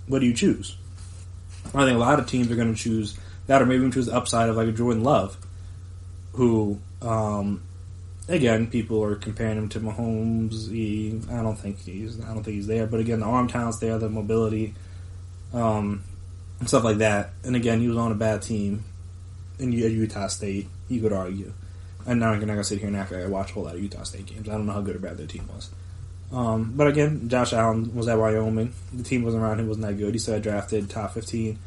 What do you choose? I think a lot of teams are going to choose that, or maybe even choose the upside of a Jordan Love, who, again, people are comparing him to Mahomes. I don't think he's there. But again, the arm talent's there, the mobility, and stuff like that. And again, he was on a bad team in Utah State. You could argue. And now I'm not gonna sit here and act like I watch a whole lot of Utah State games. I don't know how good or bad their team was. But again, Josh Allen was at Wyoming. The team wasn't around him, wasn't that good. He still got drafted top 15.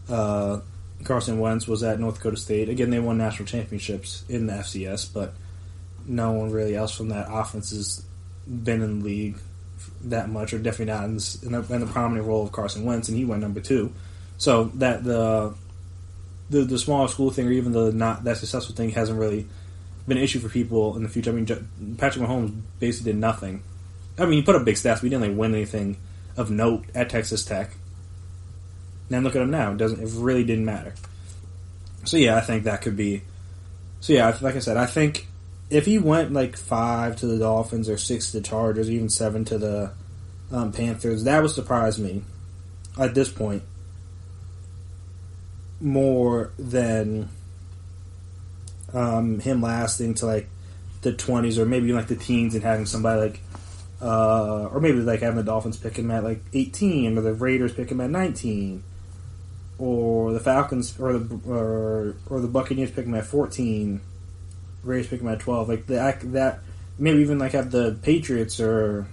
Carson Wentz was at North Dakota State. Again, they won national championships in the FCS, but no one really else from that offense has been in the league that much, or definitely not in the prominent role of Carson Wentz, and he went number 2. So that the smaller school thing, or even the not that successful thing, hasn't really been an issue for people in the future. Patrick Mahomes basically did nothing. He put up big stats, but he didn't win anything of note at Texas Tech. And look at him now; it really didn't matter. So yeah, I think that could be. So yeah, like I said, I think if he went 5 to the Dolphins, or 6 to the Chargers, or even 7 to the Panthers, that would surprise me at this point more than him lasting to the 20s, or maybe the teens, and having somebody or maybe having the Dolphins pick him at 18, or the Raiders pick him at 19, or the Falcons or the Buccaneers pick him at 14, Raiders pick him at 12. That maybe even have the Patriots, or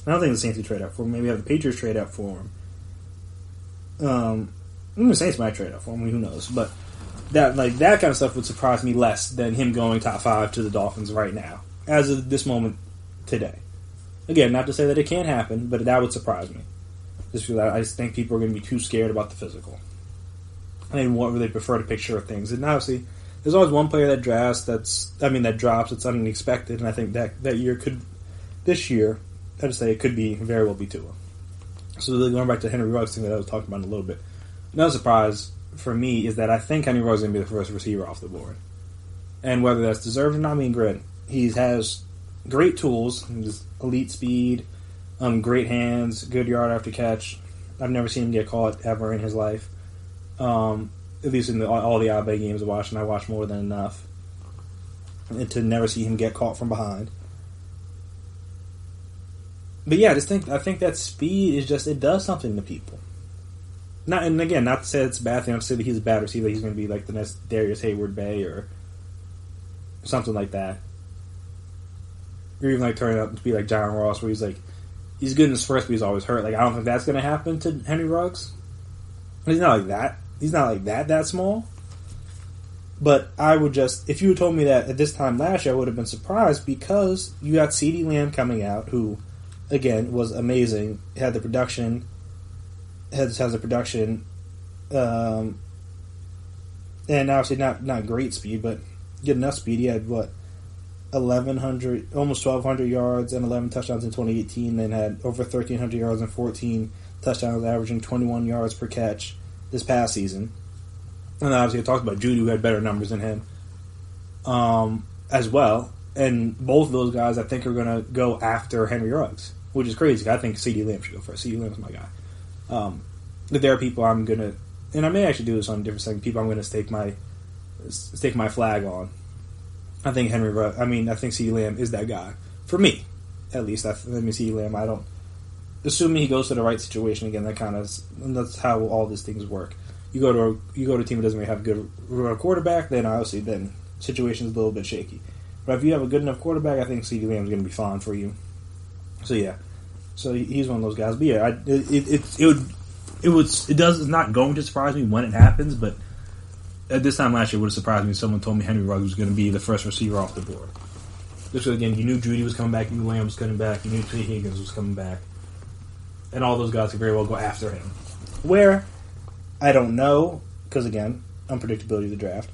I don't think the Saints would trade up for him. Maybe have the Patriots trade up for him. The Saints might trade up for him. Who knows? But that kind of stuff would surprise me less than him going top 5 to the Dolphins right now, as of this moment today. Again, not to say that it can't happen, but that would surprise me. Just because I just think people are going to be too scared about the physical. And what would they prefer to picture of things? And obviously, there's always one player that drops that's unexpected, and I think this year, I'd say it could very well be Tua. So going back to Henry Ruggs thing that I was talking about in a little bit, another surprise for me is that I think Henry Ruggs is going to be the first receiver off the board. And whether that's deserved or not, granted, he has great tools, elite speed, great hands, good yard after catch. I've never seen him get caught ever in his life. At least in all the Alabama games I watched, and I watched more than enough, and to never see him get caught from behind. But yeah, I think that speed is it does something to people. Not to say it's a bad thing. Not to say that he's a bad receiver. He's going to be like the next Darius Hayward-Bay or something like that. Or even turning out to be like John Ross, where he's good in his first, but he's always hurt. I don't think that's going to happen to Henry Ruggs. He's not like that. He's not like that small. But I would if you had told me that at this time last year, I would have been surprised because you got CeeDee Lamb coming out, who, again, was amazing. Had the production, has the production, and obviously not great speed, but good enough speed. He had, 1,100, almost 1,200 yards and 11 touchdowns in 2018, then had over 1,300 yards and 14 touchdowns, averaging 21 yards per catch this past season. And obviously I talked about Judy, who had better numbers than him as well. And both of those guys I think are going to go after Henry Ruggs, which is crazy. I think CeeDee Lamb should go first. CeeDee Lamb's my guy. But there are people I'm going to, and I may actually do this on a different segment, people I'm going to stake my flag on. I think CeeDee Lamb is that guy. For me, at least. CeeDee Lamb, assuming he goes to the right situation again, that's how all these things work. You go to a team that doesn't really have a good quarterback, then situation's a little bit shaky. But if you have a good enough quarterback, I think CeeDee Lamb's going to be fine for you. So yeah, he's one of those guys. But yeah, it's not going to surprise me when it happens, but at this time last year, it would have surprised me if someone told me Henry Ruggs was going to be the first receiver off the board. Just because, again, you knew Judy was coming back, you knew Lamb was coming back, you knew T. Higgins was coming back. And all those guys could very well go after him. Where, I don't know, because, again, unpredictability of the draft.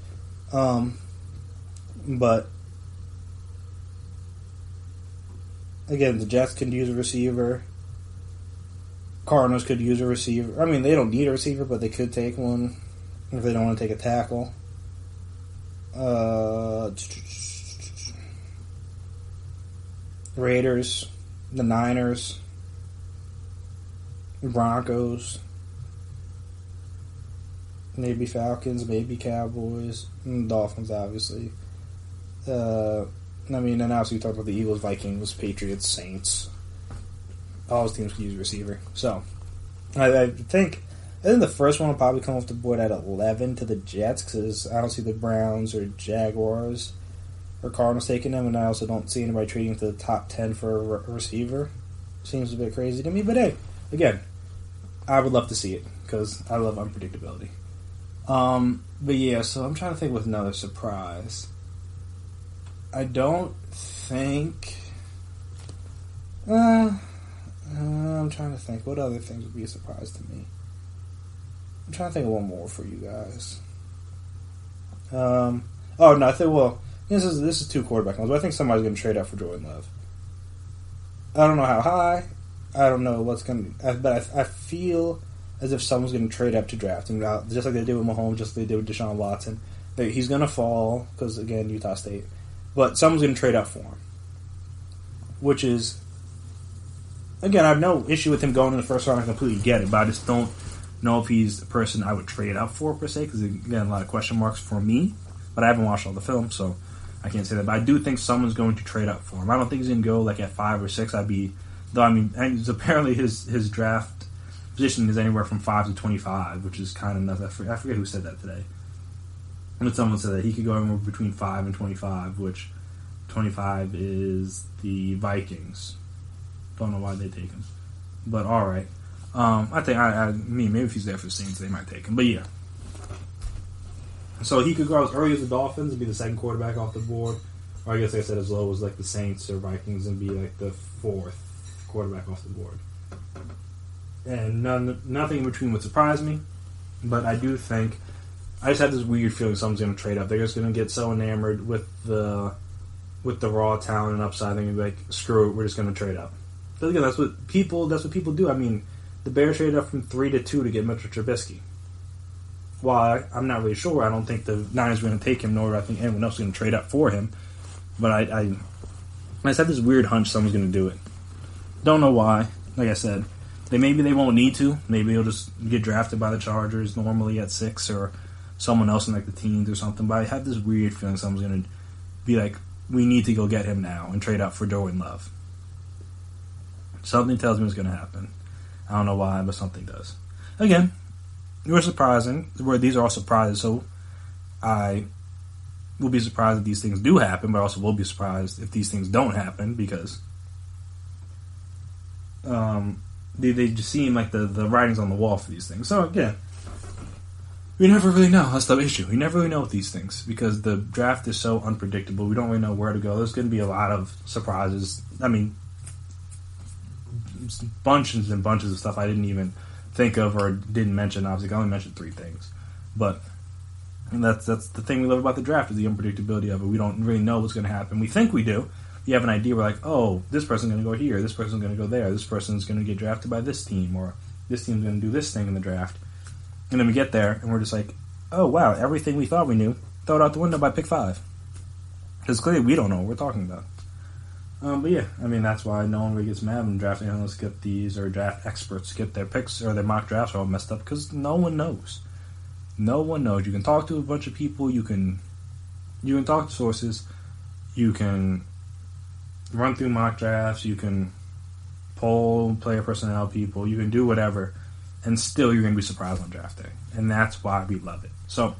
But, again, the Jets could use a receiver. Cardinals could use a receiver. They don't need a receiver, but they could take one if they don't want to take a tackle. Raiders, the Niners, Broncos, maybe Falcons, maybe Cowboys, and Dolphins, obviously. And obviously we talked about the Eagles, Vikings, Patriots, Saints. All those teams could use a receiver. So, I think the first one will probably come off the board at 11 to the Jets, because I don't see the Browns or Jaguars or Cardinals taking them, and I also don't see anybody trading to the top 10 for a receiver. Seems a bit crazy to me, but hey, again, I would love to see it, because I love unpredictability. But yeah, so I'm trying to think with another surprise. I don't think... I'm trying to think. What other things would be a surprise to me? I'm trying to think of one more for you guys. I think, this is 2 quarterback ones, but I think somebody's going to trade up for Jordan Love. I don't know how high. I don't know what's going to... But I feel as if someone's going to trade up to draft him, just like they did with Mahomes, just like they did with Deshaun Watson. He's going to fall, because, again, Utah State. But someone's going to trade up for him. Which is... Again, I have no issue with him going in the first round. I completely get it, but I just don't know if he's the person I would trade up for, per se, because, again, a lot of question marks for me. But I haven't watched all the film, so I can't say that. But I do think someone's going to trade up for him. I don't think he's going to go at 5 or 6. Apparently his draft position is anywhere from 5 to 25, which is kind of nuts. I forget who said that today. But someone said that he could go anywhere between 5 and 25, which 25 is the Vikings. Don't know why they take him. But alright. I think, maybe if he's there for the Saints, they might take him. But yeah. So he could go as early as the Dolphins and be the second quarterback off the board. Or I guess I said as low as like the Saints or Vikings and be like the fourth quarterback off the board. And nothing in between would surprise me. But I do think, I just have this weird feeling someone's going to trade up. They're just going to get so enamored with the raw talent and upside, they're going to be like, screw it, we're just going to trade up. But again, that's what people do. I mean, the Bears traded up from 3 to 2 to get Mitchell Trubisky. Well, I'm not really sure. I don't think the Niners are going to take him, nor do I think anyone else is going to trade up for him. But I just have this weird hunch someone's going to do it. Don't know why. Like I said, maybe they won't need to. Maybe he'll just get drafted by the Chargers normally at 6 or someone else in like the teens or something. But I have this weird feeling someone's going to be like, we need to go get him now and trade up for Jordan Love. Something tells me it's going to happen. I don't know why, but something does. Again, we're surprising. These are all surprises, so I will be surprised if these things do happen, but also will be surprised if these things don't happen because they just seem like the writing's on the wall for these things. So again, we never really know. That's the issue. We never really know with these things because the draft is so unpredictable. We don't really know where to go. There's going to be a lot of surprises. I mean, bunches and bunches of stuff I didn't even think of or didn't mention. Obviously, I only mentioned 3 things. But that's the thing we love about the draft is the unpredictability of it. We don't really know what's going to happen. We think we do. You have an idea. We're like, oh, this person's going to go here. This person's going to go there. This person's going to get drafted by this team. Or this team's going to do this thing in the draft. And then we get there, and we're just like, oh, wow, everything we thought we knew, throw it out the window by pick 5. Because clearly we don't know what we're talking about. But yeah, I mean, that's why no one really gets mad when draft analysts get these, or draft experts get their picks, or their mock drafts all messed up, because no one knows. No one knows. You can talk to a bunch of people, you can talk to sources, you can run through mock drafts, you can poll player personnel people, you can do whatever, and still you're going to be surprised on draft day. And that's why we love it. So,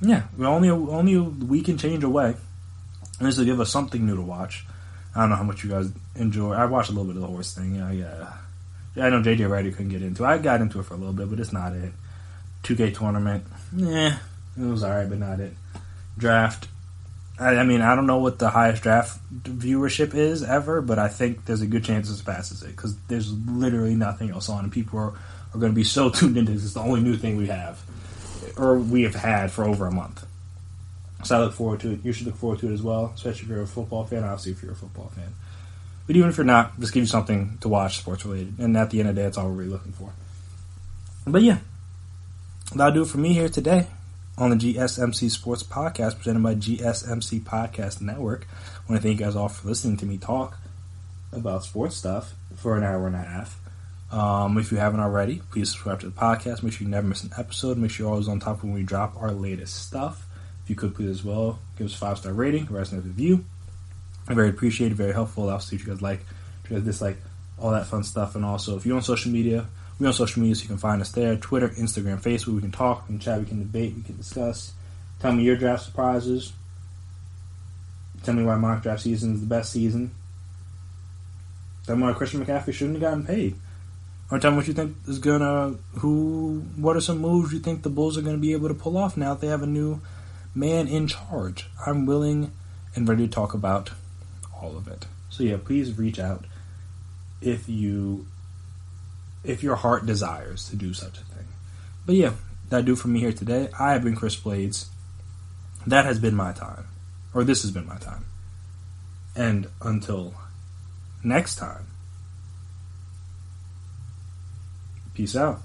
yeah, we're only a week and change away. And this will give us something new to watch. I don't know how much you guys enjoy. I watched a little bit of the horse thing. Yeah. I know JJ Reddy couldn't get into it. I got into it for a little bit, but it's not it. 2K tournament, it was alright, but not it. Draft, I mean, I don't know what the highest draft viewership is ever, but I think there's a good chance it surpasses it, because there's literally nothing else on, and people are going to be so tuned into this. It's the only new thing we have, or we have had for over a month. So I look forward to it. You should look forward to it as well, especially if you're a football fan, obviously if you're a football fan. But even if you're not, just give you something to watch sports-related, and at the end of the day, that's all we're really looking for. But yeah, that'll do it for me here today on the GSMC Sports Podcast presented by GSMC Podcast Network. I want to thank you guys all for listening to me talk about sports stuff for an hour and a half. If you haven't already, please subscribe to the podcast. Make sure you never miss an episode. Make sure you're always on top when we drop our latest stuff. If you could, please as well, give us a 5-star rating, write us a review. I very appreciate it, very helpful. I'll see what you guys like, if you guys dislike, all that fun stuff. And also, if you're on social media, we're on social media, so you can find us there. Twitter, Instagram, Facebook. We can talk, we can chat, we can debate, we can discuss. Tell me your draft surprises. Tell me why mock draft season is the best season. Tell me why Christian McCaffrey shouldn't have gotten paid. Or tell me what you think is what are some moves you think the Bulls are going to be able to pull off now that they have a new man in charge. I'm willing and ready to talk about all of it. So yeah, please reach out if your heart desires to do such a thing. But yeah, that'll do for me here today. I have been Chris Blades. That has been my time. Or this has been my time. And until next time, peace out.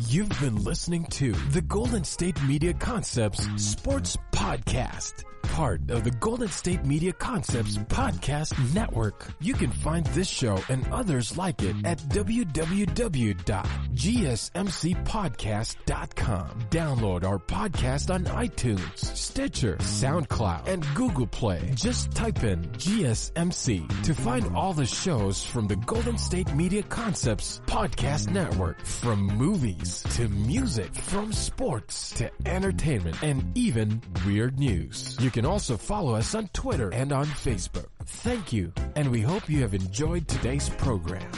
You've been listening to the Golden State Media Concepts Sports Podcast, part of the Golden State Media Concepts Podcast Network. You can find this show and others like it at www.gsmcpodcast.com. Download our podcast on iTunes, Stitcher, SoundCloud, and Google Play. Just type in GSMC to find all the shows from the Golden State Media Concepts Podcast Network. From movies to music, from sports to entertainment, and even weird news. You can also follow us on Twitter and on Facebook. Thank you, and we hope you have enjoyed today's program.